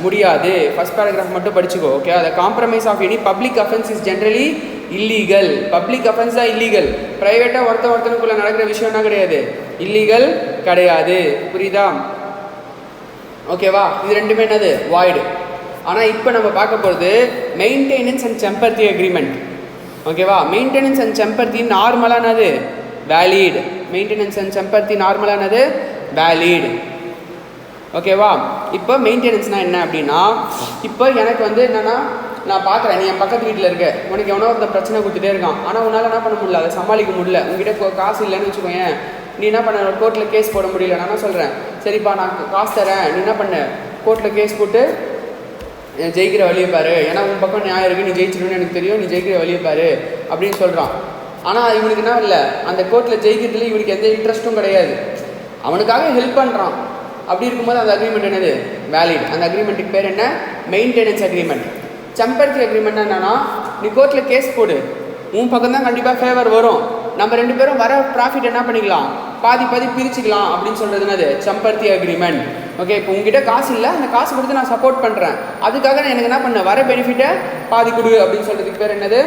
முடியாது. ஃபர்ஸ்ட் பேராகிராஃப் மட்டும் படிச்சுக்கோ. Okay. The compromise of any public offence is generally illegal. Public offence தான் இல்லீகல். ப்ரைவேட்டாக ஒருத்தனுக்குள்ளே நடக்கிற விஷயம்னா கிடையாது, இல்லீகல் கிடையாது. புரியுதா? ஓகேவா. இது ரெண்டுமே என்னது வாய்டு. ஆனால் இப்போ நம்ம பார்க்க போகிறது மெயின்டெனன்ஸ் அண்ட் செம்பர்த்தி அக்ரிமெண்ட். ஓகேவா. மெயின்டெனன்ஸ் அண்ட் செம்பர்த்தி நார்மலானது வேலிட். மெயின்டெனன்ஸ் அண்ட் செம்பர்த்தி நார்மலானது வேலிட். ஓகேவா. இப்போ மெயின்டெனன்ஸ்னால் என்ன அப்படின்னா, இப்போ எனக்கு வந்து என்னென்னா நான் பார்க்குறேன் நீ என் பக்கத்து வீட்டில் இருக்க, உனக்கு எவனோ ஒருத்த பிரச்சனை கொடுத்துட்டே இருக்கான், ஆனால் உன்னால் என்ன பண்ண முடியல, அதை சமாளிக்க முடியல, உங்ககிட்ட காசு இல்லைன்னு வச்சுக்கோங்க, நீ என்ன பண்ண கோர்ட்டில் கேஸ் போட முடியல. நான் என்ன சொல்கிறேன், சரிப்பா நான் காசு தரேன், நீ என்ன பண்ண கோர்ட்டில் கேஸ் போட்டு ஜெயிக்கிற வழியை பாரு, ஏன்னா உன் பக்கம் நியாயம் இருக்குது, நீ ஜெயிச்சிடணும்னு எனக்கு தெரியும், நீ ஜெயிக்கிற வழியை பாரு அப்படின்னு சொல்கிறான். ஆனால் இவனுக்கு என்ன இல்லை, அந்த கோர்ட்டில் ஜெயிக்கிறதுல இவனுக்கு எந்த இன்ட்ரெஸ்ட்டும் கிடையாது, அவனுக்காக ஹெல்ப் பண்ணுறான். அப்படி இருக்கும்போது அந்த அக்ரிமெண்ட் என்னது வேலிட். அந்த அக்ரிமெண்ட்டுக்கு பேர் என்ன, மெயின்டெனன்ஸ் அக்ரிமெண்ட். சம்பர்த்தி அக்ரிமெண்ட் என்னன்னா, நீ கோர்ட்டில் கேஸ் போடு, உன் பக்கம் தான் கண்டிப்பாக ஃபேவர் வரும், நம்ம 2 பேரும் வர ப்ராஃபிட் என்ன பண்ணிக்கலாம், பாதி பாதி பிரிச்சுக்கலாம் அப்படின்னு சொல்கிறது என்னது சம்பர்த்தி அக்ரிமெண்ட். ஓகே, இப்போ உங்ககிட்ட காசு இல்லை, அந்த காசு கொடுத்து நான் சப்போர்ட் பண்ணுறேன், அதுக்காக நான் எனக்கு என்ன பண்ணேன், வர பெனிஃபிட்டை பாதி கொடு அப்படின்னு சொல்கிறதுக்கு பேர் என்னது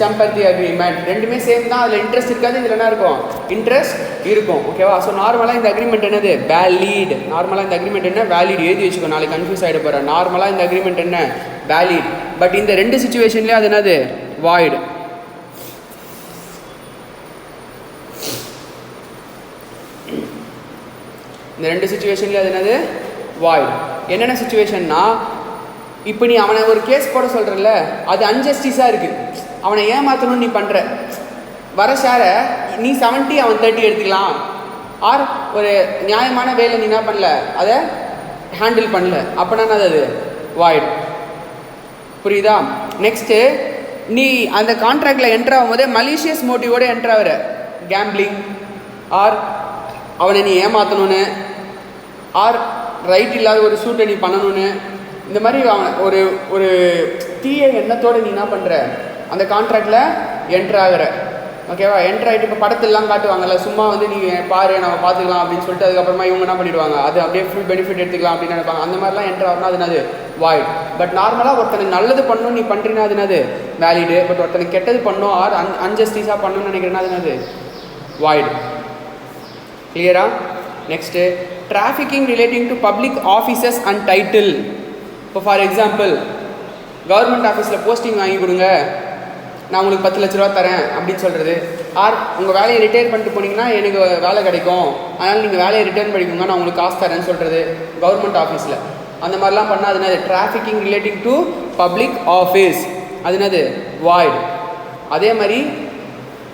சம்பர்த்தி அக்ரிமெண்ட். ரெண்டுமே சேம் தான், அதில் இன்ட்ரெஸ்ட் இருக்காது, இதில் என்ன இருக்கும், இன்ட்ரெஸ்ட் இருக்கும். ஓகேவா? ஸோ நார்மலாக இந்த அக்ரிமெண்ட் என்னது வேலிட். நார்மலாக இந்த அக்ரிமெண்ட் என்ன வேலிட், எழுதி வச்சுக்கோ, நாளைக்கு கன்ஃபியூஸ் ஆகிட போகிறேன். நார்மலாக இந்த அக்ரிமெண்ட் என்ன வேலிட். பட் இந்த 2 சிச்சுவேஷன்லேயே அது என்னது வாய்டு. இந்த 2 சிச்சுவேஷன்லேயே அது என்னது வாய்டு. என்னென்ன சிச்சுவேஷன்னா, இப்போ நீ அவனை ஒரு கேஸ் போட சொல்கிறல்ல, அது அன்ஜஸ்டிஸாக இருக்குது, அவனை ஏமாற்றணும்னு நீ பண்ணுற, வர ஷேரை நீ 70 அவன் 30 எடுத்துக்கலாம், ஆர் ஒரு நியாயமான வேலை நீ என்ன பண்ணல, அதை ஹேண்டில் பண்ணல, அப்படின்னா அது வாய்டு. புரியுதா? நெக்ஸ்ட்டு, நீ அந்த கான்ட்ராக்டில் என்ட்ரு ஆகும்போதே மலீஷியஸ் மோட்டிவோடு என்ட்ரு ஆகிற, கேம்பிளிங் ஆர் அவனை நீ ஏமாற்றணுன்னு, ஆர் ரைட் இல்லாத ஒரு ஷூட்டை நீ பண்ணணும்னு, இந்த மாதிரி அவனை ஒரு ஒரு தீய எண்ணத்தோடு நீ என்ன பண்ணுற, அந்த கான்ட்ராக்டில் என்ட்ரு ஆகிற. ஓகேவா? என்ட்ரு ஆகிட்டு இப்போ படத்திலலாம் காட்டுவாங்கல்ல, சும்மா வந்து நீ பாரு நம்ம பார்த்துக்கலாம் அப்படின்னு சொல்லிட்டு அதுக்கப்புறமா இவங்க என்ன பண்ணிடுவாங்க, அது அப்படியே ஃபுல் பெனிஃபிட் எடுத்துக்கலாம் அப்படின்னு நினைப்பாங்க. அந்த மாதிரிலாம் என்ட்ரு ஆகுனா அது என்னது வாய்ட். பட் நார்மலாக ஒருத்தனுக்கு நல்லது பண்ணணும் நீ பண்ணுறீங்கன்னா அது என்னது வேலிடு. பட் ஒருத்தனுக்கு கெட்டது பண்ணணும் ஆர் அன்ஜஸ்டிஸாக பண்ணணும்னு நினைக்கிறேன்னா அது என்னது வாய்டு. கிளியரா? Next, trafficking relating to public offices and title. இப்போ ஃபார் எக்ஸாம்பிள், கவர்மெண்ட் ஆஃபீஸில் போஸ்டிங் வாங்கி கொடுங்க, நான் உங்களுக்கு 10 லட்ச ரூபா தரேன் அப்படின்னு சொல்கிறது, ஆர் உங்கள் வேலையை ரிட்டையர் பண்ணிட்டு போனீங்கன்னா எனக்கு வேலை கிடைக்கும், அதனால் நீங்கள் வேலையை ரிட்டர்ன் பண்ணிக்கோங்க, நான் உங்களுக்கு காசு தரேன்னு சொல்கிறது கவர்மெண்ட் ஆஃபீஸில். அந்த மாதிரிலாம் பண்ணால் அது என்னது trafficking relating to public office, அது என்னது வாய்டு. அதே மாதிரி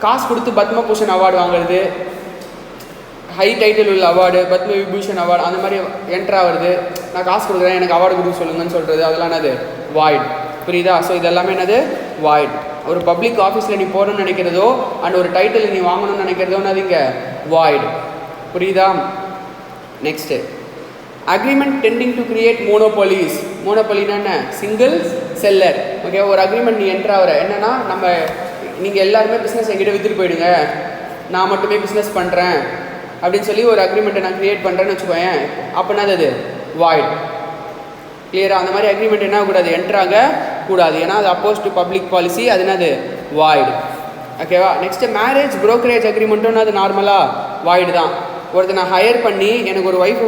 காசு கொடுத்து பத்மபூஷன் அவார்டு வாங்குறது, ஹை டைட்டில் உள்ள அவார்டு, பத்ம விபூஷன் அவார்டு, அந்த மாதிரி என்ட்ரு ஆகுறது, நான் காசு கொடுக்குறேன் எனக்கு அவார்டு கொடுக்க சொல்லுங்கன்னு சொல்கிறது, அதெல்லாம் என்னது வாய்டு. புரியுதா? ஸோ இதெல்லாமே என்னது வாய்டு. ஒரு பப்ளிக் ஆஃபீஸில் நீ போகணும்னு நினைக்கிறதோ அண்ட் ஒரு டைட்டில் நீ வாங்கணும்னு நினைக்கிறதோ அது இங்கே வாய்டு. புரியுதா? Next, agreement tending to create monopolies. மோனோபோலினா என்ன, சிங்கிள் செல்லர். ஓகே, ஒரு அக்ரிமெண்ட் நீ என்ட்ரு ஆகிற, என்னென்னா நம்ம நீங்கள் எல்லாருமே பிஸ்னஸ் எங்கிட்ட விற்றுட்டு போயிடுங்க, நான் மட்டுமே பிஸ்னஸ் பண்ணுறேன் அப்படின்னு சொல்லி ஒரு அக்ரிமெண்ட்டை நான் க்ரியேட் பண்ணுறேன்னு வச்சுக்கோயேன், அப்படின்னா அது வாய்டு. கிளியராக? அந்த மாதிரி அக்ரிமெண்ட் என்ன கூடாது, என்ட்ராக கூடாது, ஏன்னா அது அப்போஸ் டு பப்ளிக் பாலிசி, அது என்னது வாய்டு. ஓகேவா? நெக்ஸ்ட்டு, மேரேஜ் ப்ரோக்கரேஜ் அக்ரிமெண்ட்டுன்னு அது நார்மலாக வாய்டு தான். ஒருத்தர் நான் ஹையர் பண்ணி எனக்கு ஒரு ஒய்ஃபு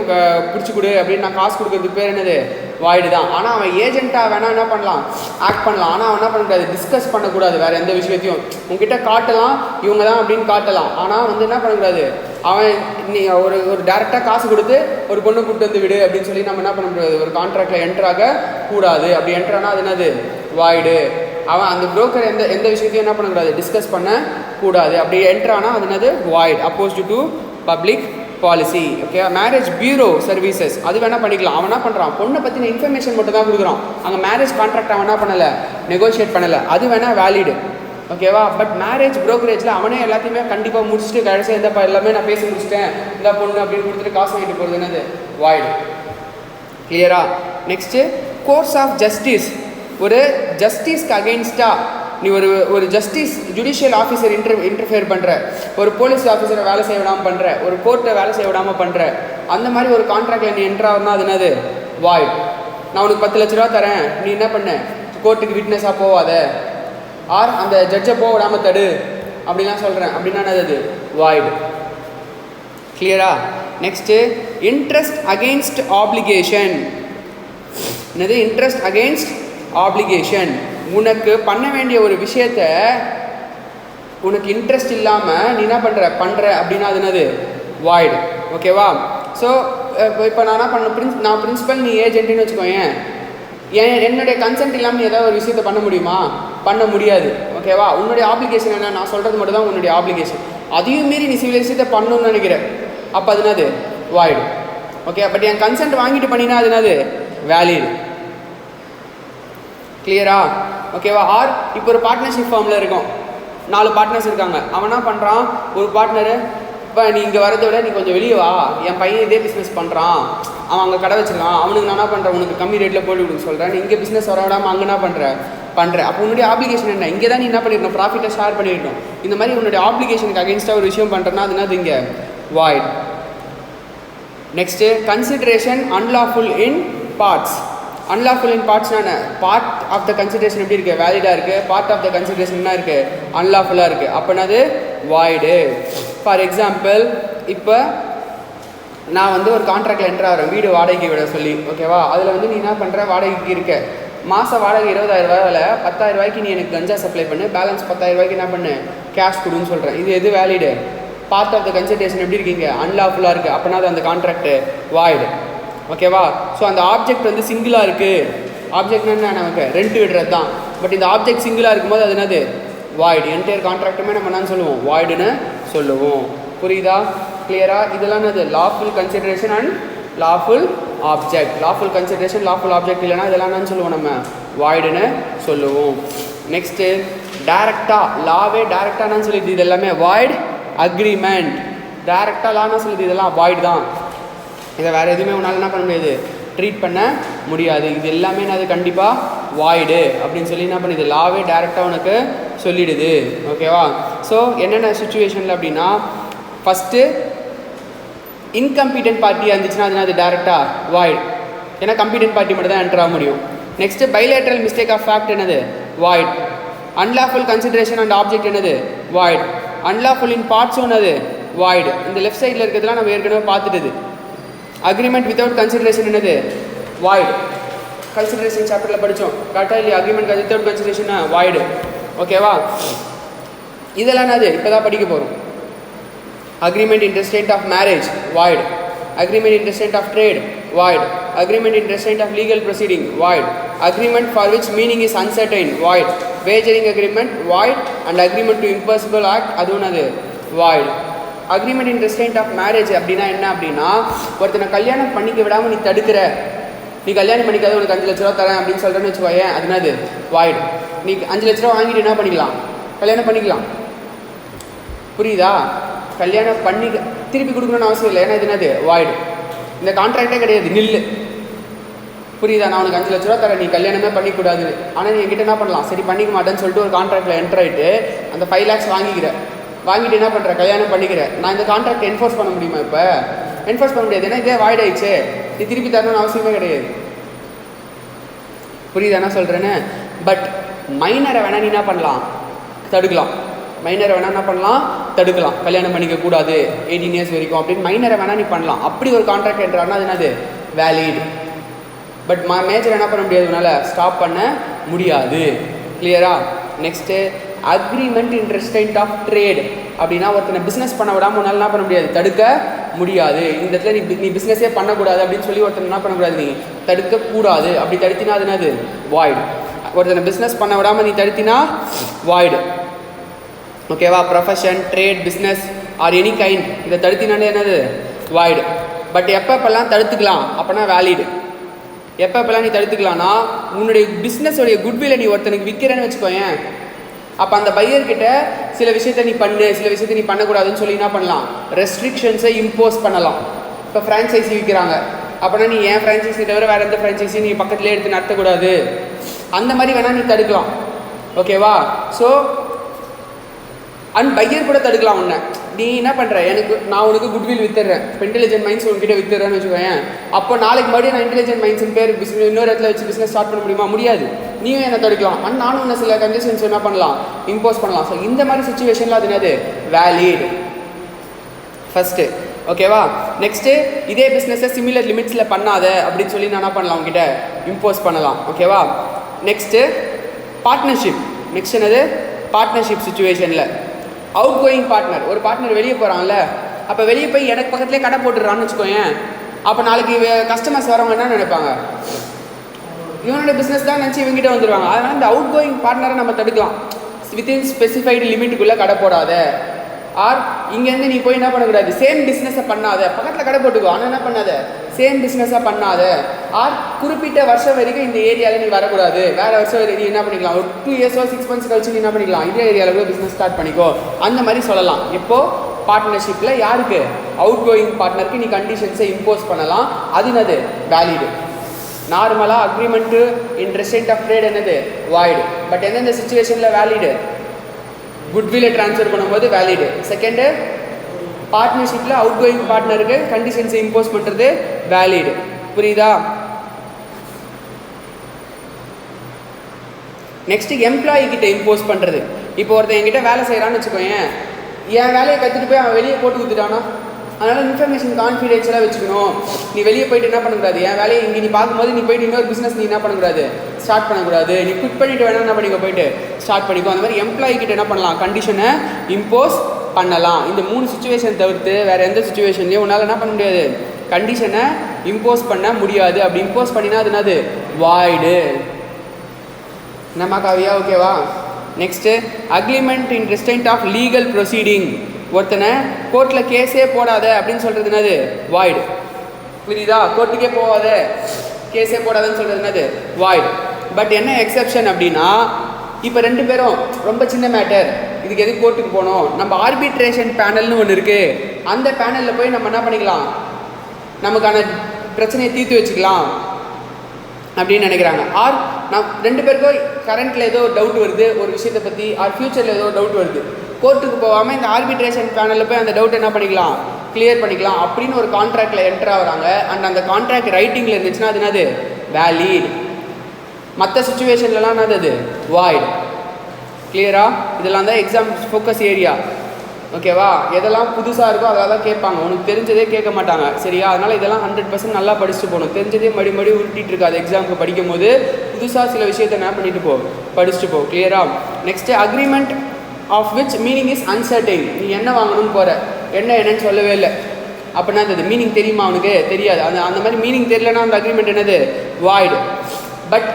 பிடிச்சி கொடு அப்படின்னு நான் காசு கொடுக்கறதுக்கு பேர் என்னது வாய்டு தான். ஆனால் அவன் ஏஜென்ட்டாக வேணால் என்ன பண்ணலாம், ஆக்ட் பண்ணலாம், ஆனால் அவன் என்ன பண்ணக்கூடாது, டிஸ்கஸ் பண்ணக்கூடாது வேறு எந்த விஷயத்தையும். உங்ககிட்ட காட்டலாம் இவங்க தான் அப்படின்னு காட்டலாம், ஆனால் வந்து என்ன பண்ணக்கூடாது, அவன் நீ ஒரு டேரெக்டாக காசு கொடுத்து ஒரு பொண்ணு கூப்பிட்டு வந்து விடு அப்படின்னு சொல்லி நம்ம என்ன பண்ண முடியாது, ஒரு கான்ட்ராக்டில் என்ட்ராக கூடாது. அப்படி என்ட்ரானா அது என்னது வாய்டு. அவன் அந்த புரோக்கர் எந்த விஷயத்தையும் என்ன பண்ணக்கூடாது, டிஸ்கஸ் பண்ணக்கூடாது. அப்படி என்ட்ரானா அது என்னது void, அப்போஸ்ட் to public policy. Okay, marriage bureau services அது வேணால் பண்ணிக்கலாம். அவன் என்ன பண்ணுறான், பொண்ணை பற்றின இன்ஃபர்மேஷன் மட்டும் தான் கொடுக்குறான், அங்கே மேரேஜ் கான்ட்ராக்ட் அவன் என்ன பண்ணலை, நெகோஷியேட் பண்ணலை, அது வேணால் வேலிடு. ஓகேவா? பட் மேரேஜ் ப்ரோக்கரேஜில் அவனே எல்லாத்தையுமே கண்டிப்பாக முடிச்சுட்டு கடைசியாக எந்தப்பா எல்லாமே நான் பேசி முடிச்சிட்டேன் இந்த பொண்ணு அப்படின்னு கொடுத்துட்டு காசு வாங்கிட்டு போகிறது என்னது வாய்டு. கிளியரா? Next, course of justice. ஒரு ஜஸ்டிஸ்க்கு அகெயின்ஸ்டாக நீ ஒரு ஜஸ்டிஸ் ஜுடிஷியல் ஆஃபீஸர் இன்டர்ஃபியர் பண்ணுற, ஒரு போலீஸ் ஆஃபீஸரை வேலை செய்ய விடாமல் பண்ணுற, ஒரு கோர்ட்டை வேலை செய்ய விடாமல் பண்ணுற, அந்த மாதிரி ஒரு கான்ட்ராக்டில் நீ என்ட்ராகனா அது என்னது வாய்டு. நான் உனக்கு 10 லட்ச ரூபா தரேன், நீ என்ன பண்ண, கோர்ட்டுக்கு விட்னஸாக போவாத, ஆர் அந்த ஜட்ஜை போக விடாமல் தடு அப்படின்லாம் சொல்கிறேன், அப்படின்னா அது வாய்டு. கிளியரா? Next, interest against application. என்னது இன்ட்ரெஸ்ட் அகெயின்ஸ்ட் ஆப்ளிகேஷன்? உனக்கு பண்ண வேண்டிய ஒரு விஷயத்த உனக்கு இன்ட்ரெஸ்ட் இல்லாமல் நீ என்ன பண்ணுற அப்படின்னா அது என்னது வாய்டு. ஓகேவா? ஸோ இப்போ நான் என்ன பண்ண, நான் பிரின்சிபல் நீ ஏஜென்ட்டுன்னு வச்சுக்கோயேன், என்னுடைய கன்சென்ட் இல்லாமல் நீ ஏதாவது ஒரு விஷயத்தை பண்ண முடியுமா, பண்ண முடியாது. ஓகேவா? உன்னுடைய ஆப்ளிகேஷன் என்ன, நான் சொல்கிறது மட்டும் தான் உன்னுடைய ஆப்ளிகேஷன், அதையும் மீறி நீ சில விஷயத்தை பண்ணணும்னு நினைக்கிற, அப்போ அது என்னது void. Okay. But N consent வாங்கிட்டு பண்ணினா அது என்னது வேலிட். கிளியரா? ஓகேவா? ஆர் இப்போ ஒரு பார்ட்னர்ஷிப் ஃபார்மில் இருக்கும், 4 பார்ட்னர்ஸ் இருக்காங்க. அவன் என்ன பண்ணுறான், ஒரு பார்ட்னரு இப்போ நீ இங்கே வரதை விட நீ கொஞ்சம் வெளியே வா, என் பையன் இதே பிஸ்னஸ் பண்ணுறான், அவன் அங்கே கடை வச்சிருக்கான், அவனுக்கு நான் என்ன பண்ணுறேன், உனக்கு கம்மி ரேட்டில் போட்டு கொடுக்க சொல்கிறேன், நீ இங்கே பிஸ்னஸ் வர விடாமல் அங்கே என்ன பண்ணுறேன். அப்போ உன்னுடைய ஆப்ளிகேஷன் என்ன, இங்கே தான் நீ என்ன பண்ணிடணும், ப்ராஃபிட்டை ஷேர் பண்ணிடணும். இந்த மாதிரி உன்னுடைய ஆப்ளிகேஷனுக்கு அகேன்ஸ்டாக ஒரு விஷயம் பண்ணுறேன்னா அது என்னது இங்கே void. Next consideration unlawful in parts. Unlawful in பார்ட்ஸ்னா பார்ட் ஆஃப் த கன்சிடரேஷன் எப்படி இருக்குது, வேலிடாக இருக்குது, பார்ட் ஆஃப் த கன்சிடரேஷன் என்ன இருக்குது, அன்லாஃபுல்லாக இருக்குது. அப்போனா அது வாய்டு. ஃபார் எக்ஸாம்பிள், இப்போ நான் வந்து ஒரு கான்ட்ராக்டில் என்ட்ரு ஆகிறேன், வீடு வாடகைக்கு விட சொல்லி, ஓகேவா? அதில் வந்து நீ என்ன பண்ணுற, வாடகைக்கு இருக்க, மாத வாடகை 20,000 ரூபாயில் 10,000 ரூபாய்க்கு நீ எனக்கு கஞ்சா சப்ளை பண்ணு, பேலன்ஸ் 10,000 ரூபாய்க்கு என்ன பண்ணு, கேஷ் கொடுன்னு சொல்கிறேன். இது எது valid, part of the consideration எப்படி இருக்கீங்க, அன்லாஃபுல்லாக இருக்குது. அப்போனா அது அந்த கான்ட்ராக்டு வாய்டு. ஓகேவா? ஸோ அந்த ஆப்ஜெக்ட் வந்து சிங்கிளாக இருக்குது. ஆப்ஜெக்ட்னா என்ன, நமக்கு ரெண்ட் விடுறது தான். பட் இந்த ஆப்ஜெக்ட் சிங்கிளாக இருக்கும்போது அது என்னது வாய்டு. என்டையர் கான்ட்ராக்டுமே நம்ம என்னன்னு சொல்லுவோம், வாய்டுன்னு சொல்லுவோம். புரியுதா? கிளியரா? இதெல்லாம் என்னது lawful consideration and lawful object. Lawful consideration lawful object இல்லைனா இதெல்லாம் என்னன்னு சொல்லுவோம், நம்ம வாய்டுன்னு சொல்லுவோம். நெக்ஸ்ட்டு டேரெக்டாக, லாவே டேரெக்டானு சொல்லிட்டு இது எல்லாமே வாய்டு. அக்ரிமெண்ட் டேரெக்டாக லான்னு சொல்லுது, இதெல்லாம் வாய்டு தான். இதை வேறு எதுவுமே உன்னால் என்ன பண்ண முடியாது, ட்ரீட் பண்ண முடியாது. இது எல்லாமே அது கண்டிப்பாக வாய்டு அப்படின்னு சொல்லி என்ன பண்ணுது, லாவே டேரெக்டாக உனக்கு சொல்லிடுது. ஓகேவா? ஸோ என்னென்ன சுச்சுவேஷனில் அப்படின்னா, ஃபஸ்ட்டு இன்கம்பீட்டன்ட் பார்ட்டியாக இருந்துச்சுன்னா அது டேரெக்டாக வாய்டு, ஏன்னா கம்பீட்டன்ட் பார்ட்டி மட்டும் தான் என்ட்ரு ஆக முடியும். Next bilateral mistake of fact என்னது void. Unlawful consideration and object என்னது வாய்டு. அன்லாஃபுல் இன் பார்ட்ஸும் என்னது வாய்டு. இந்த லெஃப்ட் சைடில் இருக்கிறதுலாம் நம்ம ஏற்கனவே பார்த்துட்டுது. அக்ரிமெண்ட் வித்தவுட் கன்சிடரேஷன் என்னது வாய்டு. கன்சிடரேஷன் சாப்டரில் படித்தோம் கரெக்டாக இல்லையா? Agreement without consideration void. ஓகேவா? இதெல்லாம் என்னது இப்போ தான் படிக்க போகிறோம். Agreement in restraint of marriage void. Agreement in restraint of trade void. Agreement in restraint of legal proceeding void. Agreement for which meaning is uncertain void. Wagering agreement void. And agreement to impossible act அதுவும் அது void. Agreement in restraint of marriage அப்படின்னா என்ன அப்படின்னா, ஒருத்தனை கல்யாணம் பண்ணிக்க விடாமல் நீ தடுக்கிற, நீ கல்யாணம் பண்ணிக்காத உனக்கு 5 லட்ச ரூபா தரேன் அப்படின்னு சொல்கிறேன்னு வச்சுக்கோயேன், அதுனாது வாய்டு. நீ 5 லட்ச ரூபா வாங்கிட்டு என்ன பண்ணிக்கலாம், கல்யாணம் பண்ணிக்கலாம். புரியுதா? கல்யாணம் பண்ணி திருப்பி கொடுக்கணும்னு அவசியம் இல்லை, ஏன்னா இது என்னது வாய்டு. இந்த கான்ட்ராக்டே கிடையாது, நில்லு. புரியுதா? நான் உனக்கு 5 லட்ச ரூபா தரேன், நீ கல்யாணமே பண்ணிக்கூடாது. ஆனால் நீ என்கிட்ட என்ன பண்ணலாம், சரி பண்ணிக்க மாட்டேன்னு சொல்லிட்டு ஒரு கான்ட்ராக்டில் என்டர் ஆகிட்டு அந்த 5 lakhs வாங்கிட்டு என்ன பண்ணுற, கல்யாணம் பண்ணிக்கிறேன். நான் இந்த கான்ட்ராக்ட் என்ஃபோர்ஸ் பண்ண முடியுமா? இப்போ என்ஃபோர்ஸ் பண்ண முடியாது, ஏன்னா இதே வாய்ட் ஆயிடுச்சு, நீ திருப்பி தரணும்னு அவசியமே கிடையாது. புரியுதா என்ன சொல்கிறேன்னு? பட் மைனரை வேணால் நீ என்ன பண்ணலாம், தடுக்கலாம். மைனரை வேணால் என்ன பண்ணலாம், தடுக்கலாம். கல்யாணம் பண்ணிக்க கூடாது 18 years வரைக்கும் அப்படின்னு மைனரை வேணால் நீ பண்ணலாம். அப்படி ஒரு கான்ட்ராக்ட் என்றான்னா அது என்னது வேலிட். பட் மேஜர் என்ன பண்ண முடியாது, உன்னால் ஸ்டாப் பண்ண முடியாது. கிளியரா? Next agreement in restraint of trade அப்படின்னா, ஒருத்தனை பிஸ்னஸ் பண்ண விடாமல் உன்னால் என்ன பண்ண முடியாது, தடுக்க முடியாது. இந்த இடத்துல நீ பிஸ்னஸே பண்ணக்கூடாது அப்படின்னு சொல்லி ஒருத்தனை என்ன பண்ணக்கூடாது, நீ தடுக்கக்கூடாது. அப்படி தடுத்தினா அது என்னது வாய்டு. ஒருத்தனை பிஸ்னஸ் பண்ண விடாமல் நீ தடுத்தினா வாய்டு. ஓகேவா? Profession, trade, business or any kind, இதை தடுத்தினாலே என்னது வாய்டு. பட் எப்பப்பெல்லாம் தடுத்துக்கலாம் அப்போனா வேலிடு. எப்பப்பெல்லாம் நீ தடுத்துக்கலாம்னா, உன்னுடைய பிஸ்னஸோடைய குட்வில்லை நீ ஒருத்தனுக்கு விற்கிறேன்னு வச்சுக்கோயேன், அப்போ அந்த பையர்கிட்ட சில விஷயத்தை நீ பண்ணு, சில விஷயத்தை நீ பண்ணக்கூடாதுன்னு சொல்லி என்ன பண்ணலாம், ரெஸ்ட்ரிக்ஷன்ஸை இம்போஸ் பண்ணலாம். இப்போ ஃப்ரான்ச்சைஸி விற்கிறாங்க அப்படின்னா, நீ ஏன் ஃப்ரான்ச்சைஸி தவிர வேறு எந்த ஃப்ரான்ச்சைஸி நீ பக்கத்துலேயே எடுத்து நடத்தக்கூடாது, அந்த மாதிரி வேணால் நீ தடுக்கலாம். ஓகேவா? ஸோ அண்ட் பையர் கூட தடுக்கலாம் உன்னை. நீ என்ன பண்ணுற, நான் உனக்கு குட்வில் வித்துடுறேன், இப்போ இன்டெலிஜென்ட் மைண்ட்ஸ் உங்ககிட்ட வித்துடுறேன்னு வச்சுக்கோயேன். அப்போ நாளைக்கு மறுபடியும் நான் இன்டெலிஜென்ட் மைண்ட்ஸ் பேர் இன்னொரு இடத்துல வச்சு பிஸ்னஸ் ஸ்டார்ட் பண்ண முடியுமா? முடியாது. நீயும் என்ன தடுக்கலாம். அண்ட் நானும் என்ன சில கண்டிஷன்ஸ் என்ன பண்ணலாம், இம்போஸ் பண்ணலாம். ஸோ இந்த மாதிரி சுச்சுவேஷனில் அது என்னது வேலிட் ஃபஸ்ட்டு. ஓகேவா? நெக்ஸ்ட்டு இதே பிஸ்னஸை சிமிலர் லிமிட்ஸில் பண்ணாத அப்படின்னு சொல்லி நான் என்ன பண்ணலாம், உங்ககிட்ட இம்போஸ் பண்ணலாம். ஓகேவா? Next partnership. நெக்ஸ்ட் என்னது பார்ட்னர்ஷிப் சுச்சுவேஷனில் அவுட் கோயிங் பார்ட்னர். ஒரு பார்ட்னர் வெளியே போகிறாங்கல்ல, அப்போ வெளியே போய் எனக்கு பக்கத்துலேயே கடை போட்டுடுறான்னு வச்சுக்கோயேன். அப்போ நாளைக்கு கஸ்டமர்ஸ் வரவங்க என்ன நினைப்பாங்க, இவனோட பிஸ்னஸ் தான் நினச்சி இவங்ககிட்ட வந்துடுவாங்க. அதனால் இந்த அவுட் கோயிங் பார்ட்னரை நம்ம தடுக்கலாம். வித்தின் ஸ்பெசிஃபைடு லிமிட்டுக்குள்ளே கடை போடாத, ஆர் இங்கேருந்து நீ போய் என்ன பண்ணக்கூடாது, சேம் பிஸ்னஸை பண்ணாத, பக்கத்தில் கடை போட்டுக்கோ ஆனால் என்ன பண்ணாத சேம் பிஸ்னஸாக பண்ணாத, ஆர் குறிப்பிட்ட வருஷம் வரைக்கும் இந்த ஏரியாவில் நீ வரக்கூடாது, வேறு வருஷம் நீ என்ன பண்ணிக்கலாம், ஒரு 2 இயர்ஸோ 6 மந்த்ஸ் கழிச்சு நீ என்ன பண்ணிக்கலாம், இதே ஏரியாவில் கூட பிஸ்னஸ் ஸ்டார்ட் பண்ணிக்கோ, அந்த மாதிரி சொல்லலாம். எப்போது பார்ட்னர்ஷிப்பில் யாருக்கு, அவுட் கோயிங் பார்ட்னருக்கு நீ கண்டிஷன்ஸை இம்போஸ் பண்ணலாம். அது என்னது வேலிடு. நார்மலாக agreement in restraint of trade என்னது வாய்டு. பட் எந்தெந்த சுச்சுவேஷனில் வேலிடு, குட்வில்லை ட்ரான்ஸ்ஃபர் பண்ணும்போது வேலிடு. செகண்டு பார்ட்னர்ஷிப்பில் அவுட் கோயிங் பார்ட்னருக்கு கண்டிஷன்ஸை இம்போஸ் பண்ணுறது வேலிடு. புரியுதா? நெக்ஸ்ட்டு எம்ப்ளாயி கிட்ட இம்போஸ் பண்ணுறது. இப்போ ஒருத்தன் என்கிட்ட வேலை செய்கிறான்னு வச்சுக்கோயேன், என் வேலையை கற்றுட்டு போய் அவன் வெளியே போட்டு கொடுத்துட்டானா, அதனால் இன்ஃபர்மேஷன் கான்ஃபிடென்ஷியலாக வச்சுக்கணும். நீ வெளியே போயிட்டு என்ன பண்ணக்கூடாது, என் வேலையை இங்கே நீ பார்க்கும்போது நீ போயிட்டு இன்னொரு பிஸ்னஸ் நீ என்ன பண்ணக்கூடாது, ஸ்டார்ட் பண்ணக்கூடாது. நீ குட் பண்ணிவிட்டு வேணா என்ன பண்ணிக்கோ, போயிட்டு ஸ்டார்ட் பண்ணிக்கோ. அந்த மாதிரி எம்ப்ளாயி கிட்ட என்ன பண்ணலாம், கண்டிஷனை இம்போஸ் பண்ணலாம். இந்த 3 சுச்சுவேஷன் தவிர்த்து வேறு எந்த சுச்சுவேஷன்லையும் உன்னால் என்ன பண்ண முடியாது, கண்டிஷனை இம்போஸ் பண்ண முடியாது. அப்படி இம்போஸ் பண்ணினா அது என்னது வாய்டு. நம்ம காவியா ஓகேவா? Next agreement in restraint of legal proceeding. ஒருத்தனை கோர்ட்டில் கேஸே போடாத அப்படின்னு சொல்கிறது என்னது வாய்டு. புரியுதா? கோர்ட்டுக்கே போகாத, கேஸே போடாதன்னு சொல்கிறது என்னது வாய்டு. பட் என்ன எக்ஸப்ஷன் அப்படின்னா, இப்போ 2 பேரும் ரொம்ப சின்ன மேட்டர், இதுக்கு எதுக்கு கோர்ட்டுக்கு போகணும், நம்ம ஆர்பிட்ரேஷன் பேனல்னு ஒன்று இருக்குது, அந்த பேனலில் போய் நம்ம என்ன பண்ணிக்கலாம், நமக்கான பிரச்சனையை தீர்த்து வச்சுக்கலாம் அப்படின்னு நினைக்கிறாங்க. ஆர் நான் 2 பேருக்கும் கரண்ட்டில் ஏதோ ஒரு டவுட் வருது ஒரு விஷயத்தை பற்றி, ஆர் ஃப்யூச்சரில் ஏதோ டவுட் வருது, கோர்ட்டுக்கு போகாமல் இந்த ஆர்பிட்ரேஷன் பேனலில் போய் அந்த டவுட் என்ன பண்ணிக்கலாம், கிளியர் பண்ணிக்கலாம் அப்படின்னு ஒரு கான்ட்ராக்டில் என்ட்ரு ஆகிறாங்க. அண்ட் அந்த கான்ட்ராக்ட் ரைட்டிங்கில் இருந்துச்சுன்னா அது என்னது வேலிட். மற்ற சுச்சுவேஷன்லலாம் என்னது அது வாய்டு. கிளியரா? இதெல்லாம் தான் எக்ஸாம் ஃபோக்கஸ் ஏரியா. ஓகேவா? எதெல்லாம் புதுசாக இருக்கோ அதெல்லாம் தான் கேட்பாங்க, உனக்கு தெரிஞ்சதே கேட்க மாட்டாங்க. சரியா? அதனால் இதெல்லாம் 100% நல்லா படிச்சுட்டு போகணும். தெரிஞ்சதே மறுபடி உருட்டிகிட்டு இருக்காது. எக்ஸாமுக்கு படிக்கும் போது புதுசாக சில விஷயத்தை என்ன பண்ணிட்டு போ, படிச்சுட்டு போ. கிளியரா? Next agreement of which meaning is uncertain. நீ என்ன வாங்கணும்னு போகிற, என்னன்னு சொல்லவே இல்லை அப்படின்னா அது மீனிங் தெரியுமா அவனுக்கு, தெரியாது. அந்த மாதிரி மீனிங் தெரியலன்னா அந்த அக்ரிமெண்ட் என்னது வாய்டு. பட்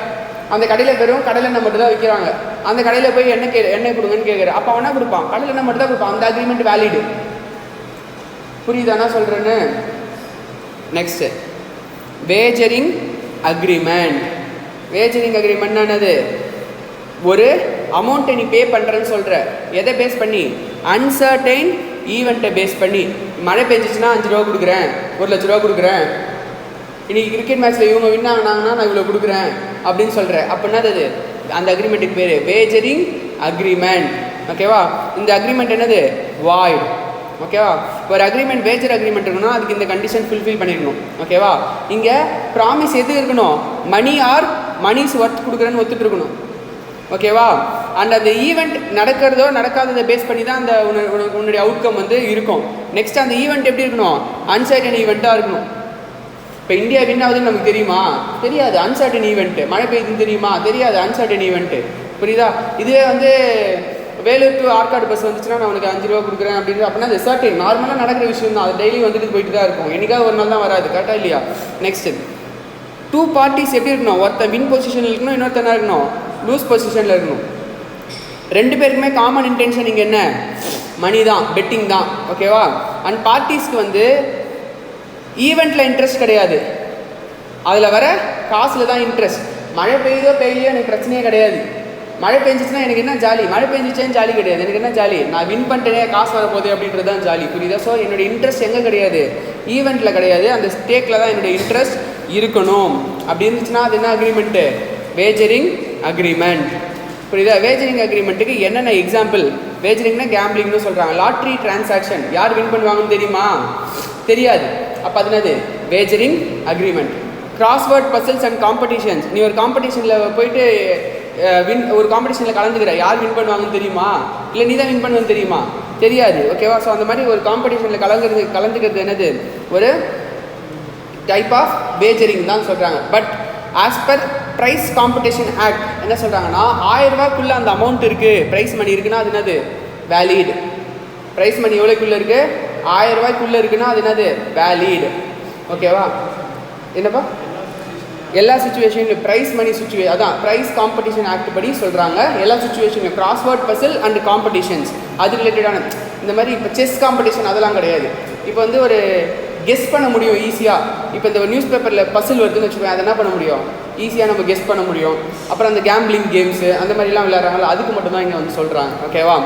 அந்த கடையில் வெறும் கடலை எண்ணெய் மட்டும் தான் விற்கிறாங்க, அந்த கடையில் போய் எண்ணெய் கொடுங்கன்னு கேட்குற, அப்போ அவனா கொடுப்பான், கடலை எண்ணெய் மட்டும் தான் கொடுப்பான், அந்த அக்ரிமெண்ட் வேலிடு. புரியுதானா சொல்கிறேன்னு? Next wagering agreement. Wagering agreement என்னது, ஒரு அமௌண்ட்டை நீ பே பண்ணுறேன்னு சொல்கிற, எதை பேஸ் பண்ணி, அன்சர்டைன் ஈவெண்ட்டை பேஸ் பண்ணி. மழை பெஞ்சிச்சுன்னா 5 ரூபா கொடுக்குறேன், 1 லட்ச ரூபா கொடுக்குறேன், இன்றைக்கி கிரிக்கெட் மேட்ச்சில் இவங்க வின் ஆகினாங்கன்னா நான் இவ்வளோ கொடுக்குறேன் அப்படின்னு சொல்கிறேன். அப்படின்னா அது அந்த அக்ரிமெண்ட்டுக்கு பேர் வேஜரிங் அக்ரிமெண்ட். ஓகேவா? இந்த அக்ரிமெண்ட் என்னது வாய்டு. ஓகேவா? ஒரு அக்ரிமெண்ட் வேஜர் அக்ரிமெண்ட் இருக்கணும்னா அதுக்கு இந்த கண்டிஷன் ஃபுல்ஃபில் பண்ணியிருக்கணும். ஓகேவா? இங்கே ப்ராமிஸ் எது இருக்கணும், மணி ஆர் மணிஸ் ஒர்த் கொடுக்குறேன்னு ஒத்துட்டு இருக்கணும். ஓகேவா? அண்ட் அந்த ஈவெண்ட் நடக்கிறதோ நடக்காததை பேஸ் பண்ணி தான் அந்த உன்னுடைய அவுட்கம் வந்து இருக்கும். நெக்ஸ்ட் அந்த ஈவெண்ட் எப்படி இருக்கணும், அன்சர்டன் ஈவெண்ட்டாக இருக்கணும். இப்போ இந்தியா வின் ஆகுதுன்னு நமக்கு தெரியுமா, தெரியாது, அன்சர்டன் ஈவெண்ட்டு. மழை பெய்யுதுன்னு தெரியுமா, தெரியாது, அன்சர்டன் ஈவெண்ட்டு. புரியுதா? இதுவே வந்து வேலூர் டு ஆற்காடு பஸ் வந்துச்சுன்னா நான் உனக்கு 5 ரூபா கொடுக்குறேன் அப்படின்னு, அப்படின்னா அது சர்டன் நார்மலாக நடக்கிற விஷயம் தான், அது டெய்லி வந்துட்டு போயிட்டு தான் இருக்கும், என்னைக்காவது ஒரு நாள் தான் வராது. கரெக்டாக இல்லையா? நெக்ஸ்ட் 2 பார்ட்டிஸ் எப்படி இருக்கணும், ஒருத்தன் வின் பொசிஷனில் இருக்கணும், இன்னொருத்தனா இருக்கணும் லூஸ் பொசிஷனில் இருக்கணும். 2 பேருக்குமே காமன் இன்டென்ஷன் இங்கே என்ன, மணி தான், பெட்டிங் தான். ஓகேவா? அண்ட் பார்ட்டிஸ்க்கு வந்து ஈவெண்ட்டில் இன்ட்ரெஸ்ட் கிடையாது, அதில் வர காசில் தான் இன்ட்ரெஸ்ட். மழை பெய்யுதோ பெய்யலையோ எனக்கு பிரச்சனையே கிடையாது, மழை பெஞ்சிச்சுன்னா எனக்கு என்ன ஜாலி, மழை பெஞ்சிச்சேன்னு ஜாலி கிடையாது, எனக்கு என்ன ஜாலி, நான் வின் பண்ணிட்டேனே காசு வரப்போகுது அப்படின்றது தான் ஜாலி. புரியுதா? ஸோ என்னுடைய இன்ட்ரெஸ்ட் எங்கே கிடையாது, ஈவெண்ட்டில் கிடையாது, அந்த ஸ்டேக்கில் தான் என்னுடைய இன்ட்ரெஸ்ட் இருக்கணும். அப்படி இருந்துச்சுன்னா அது என்ன அக்ரிமெண்ட்டு, வேஜரிங் அக்ரிமெண்ட். புரியுதா? வேஜரிங் அக்ரிமெண்ட்டுக்கு என்னென்ன எக்ஸாம்பிள், வேஜரிங்னா கேம்பிளிங்னு சொல்கிறாங்க. லாட்ரி டிரான்சாக்ஷன் யார் வின் பண்ணுவாங்கன்னு தெரியுமா, தெரியாது, அப்போ அது என்னது wagering agreement. Crossword puzzles and competitions, நீ ஒரு காம்படிஷனில் போயிட்டு ஒரு காம்படிஷனில் கலந்துக்கிற, யார் வின் பண்ணுவாங்கன்னு தெரியுமா, இல்லை நீ தான் வின் பண்ணுவேன்னு தெரியுமா, தெரியாது. ஓகேவா? ஸோ அந்த மாதிரி ஒரு காம்படிஷனில் கலந்துக்கிறது என்னது, ஒரு டைப் ஆஃப் வேஜரிங் தான் சொல்கிறாங்க. But as per price competition act என்ன சொல்கிறாங்கன்னா, 1000 ரூபாய்க்குள்ளே அந்த அமௌண்ட் இருக்குது, ப்ரைஸ் மணி இருக்குன்னா அது என்னது வேலிட். ப்ரைஸ் மணி எவ்வளோக்குள்ளே இருக்குது, 1000 ரூபாய்க்குள்ளே இருக்குன்னா அது என்னது வேலிட். ஓகேவா? என்னப்பா, எல்லா சுச்சுவேஷன்லையும் ப்ரைஸ் மணி சுச்சுவேஷன், அதான் ப்ரைஸ் காம்படிஷன் ஆக்ட் படி சொல்கிறாங்க. எல்லா சுச்சுவேஷன்லையும் கிராஸ்வேர்ட் பசில் அண்ட் காம்படிஷன்ஸ் அது ரிலேட்டடான, இந்த மாதிரி இப்போ செஸ் காம்படிஷன் அதெல்லாம் கிடையாது. இப்போ வந்து ஒரு கெஸ் பண்ண முடியும் ஈஸியாக. இப்போ இந்த நியூஸ் பேப்பரில் பசில் வருதுன்னு வச்சுக்கோங்க, அதை என்ன பண்ண முடியும், ஈஸியாக நம்ம கெஸ் பண்ண முடியும். அப்புறம் அந்த கேம்பிளிங் கேம்ஸு அந்த மாதிரிலாம் விளையாடுறாங்களா, அதுக்கு மட்டும்தான் இங்கே வந்து சொல்கிறாங்க. ஓகேவா.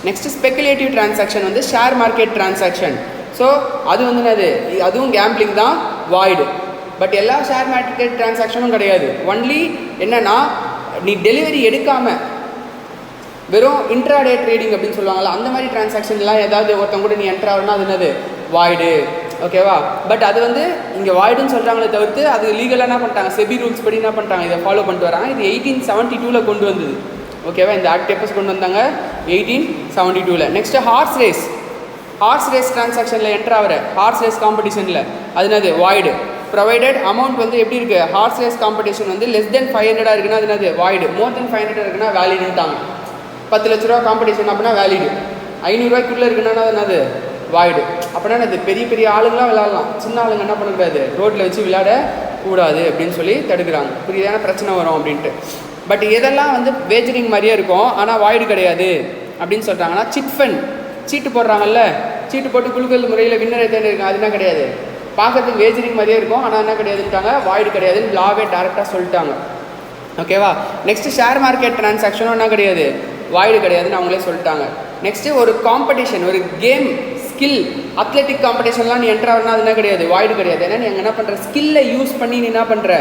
நெக்ஸ்ட்டு ஸ்பெக்குலேட்டிவ் டிரான்சாக்ஷன் வந்து ஷேர் மார்க்கெட் டிரான்சாக்ஷன். ஸோ அது வந்து என்னது, அதுவும் கேம்பிளிங் தான், வாய்டு. பட் எல்லா ஷேர் மார்க்கெட் டிரான்சாக்ஷனும் கிடையாது. ஒன்லி என்னென்னா நீ டெலிவரி எடுக்காமல் வெறும் இன்ட்ராடே ட்ரேடிங் அப்படின்னு சொல்லுவாங்கள்ல, அந்த மாதிரி டிரான்சாக்ஷன்லாம் ஏதாவது ஒருத்தங்க கூட நீ என்ட்ரு ஆகணும்னா அது என்னது, வாய்டு. ஓகேவா. பட் அது வந்து இங்கே வாய்டுன்னு சொல்கிறாங்களே தவிர்த்து அது லீகலாக என்ன பண்ணிட்டாங்க, செபி ரூல்ஸ் படி என்ன பண்ணிட்டாங்க, இதை ஃபாலோ பண்ணிட்டு வராங்க. இது 1872 கொண்டு வந்தது. ஓகேவா. இந்த ஆக்ட் எப்போ கொண்டு வந்தாங்க, 1872. நெக்ஸ்ட்டு ஹார்ஸ் ரேஸ் டிரான்சாக்ஷனில் என்ட்ரு ஆகிற ஹார்ஸ் ரேஸ் காம்படிஷனில் அது என்னது, வாய்டு. ப்ரொவைடட் அமௌண்ட் வந்து எப்படி இருக்குது, ஹார்ஸ் ரேஸ் காம்படிஷன் வந்து less than 500 இருக்குன்னா அது என்னது, வாய்டு. more than 500 இருக்குன்னா வேலிடுன்ட்டாங்க. 10 லட்ச ரூபா காம்படிஷன் அப்படின்னா வேலிடு. 500 ரூபாய்க்குள்ளே இருக்குன்னா அது என்னது, வாய்டு. அப்படின்னா அது பெரிய பெரிய ஆளுங்களாம் விளையாடலாம், சின்ன ஆளுங்க என்ன பண்ணக்கூடாது, ரோட்டில் வச்சு விளையாட கூடாது அப்படின்னு சொல்லி தடுக்கிறாங்க. புரியுதான பிரச்சனை வரும் அப்படின்ட்டு. பட் இதெல்லாம் வந்து வேஜரிங் மாதிரியே இருக்கும், ஆனால் வாய்டு கிடையாது அப்படின்னு சொல்கிறாங்கன்னா, சிட் ஃபண்ட் சீட்டு போடுறாங்கல்ல, சீட்டு போட்டு குழுக்கள் முறையில் வின்னரை தேர்ந்தெடுக்க, அது என்ன கிடையாது, பார்க்கறதுக்கு வேஜரிங் மாதிரியே இருக்கும், ஆனால் என்ன கிடையாதுன்ட்டாங்க, வாய்டு கிடையாதுன்னு லாவே டேரெக்டாக சொல்லிட்டாங்க. ஓகேவா. நெக்ஸ்ட்டு ஷேர் மார்க்கெட் டிரான்சாக்ஷனும் என்ன கிடையாது, வாய்டு கிடையாதுன்னு அவங்களே சொல்லிட்டாங்க. நெக்ஸ்ட்டு ஒரு காம்படிஷன், ஒரு கேம் ஸ்கில் அத்லெட்டிக் காம்படிஷன்லாம் நீ என்ட்ரு ஆகணும்னா அது என்ன கிடையாது, வாய்டு கிடையாது. ஏன்னா நீ என்ன பண்ணுற, ஸ்கில்லை யூஸ் பண்ணி நீ என்ன பண்ணுற,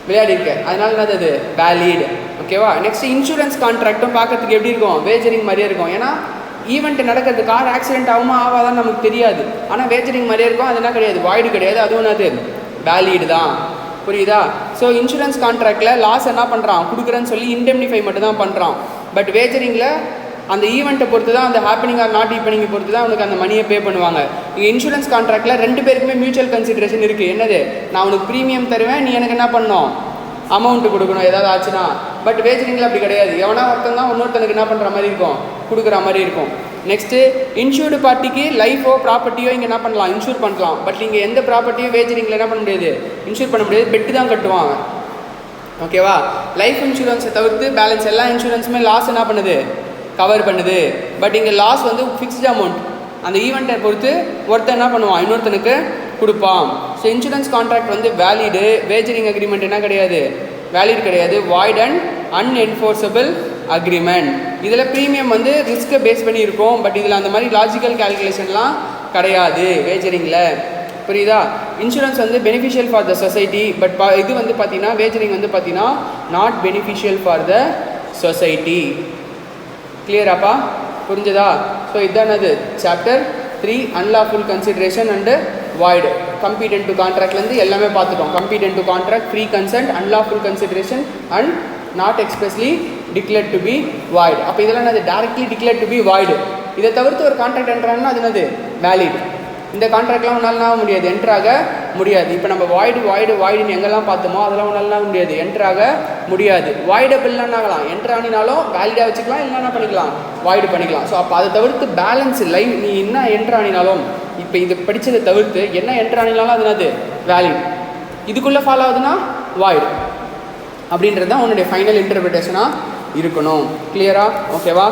விளையாடி இருக்க, அதனால என்னது அது வேலிட். ஓகேவா. நெக்ஸ்ட் இன்சூரன்ஸ் கான்ட்ராக்டும் பார்க்கறதுக்கு எப்படி இருக்கும், வேஜரிங் மாதிரியே இருக்கும். ஏன்னா ஈவெண்ட் நடக்கிறது, கார் ஆக்சிடென்ட் ஆகுமா ஆகாதான் நமக்கு தெரியாது, ஆனால் வேஜரிங் மாதிரியே இருக்கும், அது என்ன கிடையாது, வாய்டு கிடையாது, அதுவும் அது வேலிடு தான். புரியுதா. ஸோ இன்சூரன்ஸ் கான்ட்ராக்டில் லாஸ் என்ன பண்ணுறான், கொடுக்குறேன்னு சொல்லி இண்டெம்னிஃபை மட்டும் தான் பண்ணுறான். பட் வேஜரிங்கில் அந்த ஈவெண்ட்டை பொறுத்து தான், அந்த ஹேப்பனிங் ஆர் நாட் ஹேப்பனிங்கை பொறுத்து தான் உனக்கு அந்த மணியை பே பண்ணுவாங்க. இங்கே இன்சூரன்ஸ் கான்ட்ராக்டில் 2 பேருக்குமே மியூச்சுவல் கன்சிடரேஷன் இருக்குது. என்னது, நான் உனக்கு ப்ரீமியம் தருவேன், நீ எனக்கு என்ன பண்ணணும், அமௌண்ட்டு கொடுக்கணும் ஏதாவது ஆச்சுன்னா. பட் வேஜரிங்கில் அப்படி கிடையாது, எவனா ஒருத்தன் தான் இன்னொருத்தனுக்கு என்ன பண்ணுற மாதிரி இருக்கும், கொடுக்குற மாதிரி இருக்கும். நெக்ஸ்ட்டு இன்சூர்டு பார்ட்டிக்கு லைஃபோ ப்ராப்பர்ட்டியோ இங்கே என்ன பண்ணலாம், இன்சூர் பண்ணலாம். பட் இங்கே எந்த ப்ராப்பர்ட்டியும் வேஜரிங்கில் என்ன பண்ண முடியாது, இன்சூர் பண்ண முடியாது, பெட்டு தான் கட்டுவாங்க. ஓகேவா. லைஃப் இன்சூரன்ஸை தவிர்த்து பேலன்ஸ் எல்லா இன்சூரன்ஸுமே லாஸ் என்ன பண்ணுது, கவர் பண்ணுது. பட் இங்கே லாஸ் வந்து ஃபிக்ஸ்டு அமௌண்ட், அந்த ஈவெண்ட்டை பொறுத்து ஒருத்தர் என்ன பண்ணுவான், இன்னொருத்தனுக்கு கொடுப்பான். ஸோ இன்சூரன்ஸ் கான்ட்ராக்ட் வந்து வேலிடு, வேஜரிங் அக்ரிமெண்ட் என்ன கிடையாது, வேலிட் கிடையாது, வாய்ட் அண்ட் அன்என்ஃபோர்ஸபிள் அக்ரிமெண்ட். இதில் ப்ரீமியம் வந்து ரிஸ்க்கை பேஸ் பண்ணி இருக்கும், பட் இதில் அந்த மாதிரி லாஜிக்கல் கேல்குலேஷன்லாம் கிடையாது வேஜரிங்கில். புரியுதா. இன்சூரன்ஸ் வந்து beneficial for the society, but இது வந்து பார்த்தீங்கன்னா வேஜரிங் வந்து பார்த்தீங்கன்னா not beneficial for the society. கிளியராப்பா, புரிஞ்சதா. ஸோ இதுதான் அது chapter 3 unlawful consideration and void. Competent to கான்ட்ராக்ட்லேருந்து எல்லாமே பார்த்துட்டோம். Competent to contract, free consent, unlawful consideration and not expressly declared to be void. அப்போ இதெல்லாம் அது directly declared to be void. இதை தவிர்த்து ஒரு கான்ட்ராக்ட் என்ட்ரானா அது என்னது, வேலிட். இந்த கான்ட்ராக்ட்லாம் உன்னால முடியாது, என்ட்ராக முடியாது. இப்போ நம்ம வாய்டுன்னு எங்கெல்லாம் பார்த்தோமோ அதெல்லாம் உன்னால முடியாது, என்ட்ராக முடியாது. வாய்டபிள்லாம் ஆகலாம், என்ட்ரானினாலும் வேலிடாக வச்சுக்கலாம், இல்லைன்னா பண்ணிக்கலாம், வாய்டு பண்ணிக்கலாம். ஸோ அப்போ அதை தவிர்த்து பேலன்ஸ் லைஃப் நீ என்ன என்ட்ரானினாலும், இப்போ இது படித்ததை தவிர்த்து என்ன என்ட்ரானினாலும் அது என்னது, வேலிட். இதுக்குள்ளே ஃபாலோ ஆகுதுன்னா வாய்டு அப்படின்றது தான் உன்னுடைய ஃபைனல் இன்டர்பிரிட்டேஷனாக இருக்கணும். கிளியரா. ஓகேவா.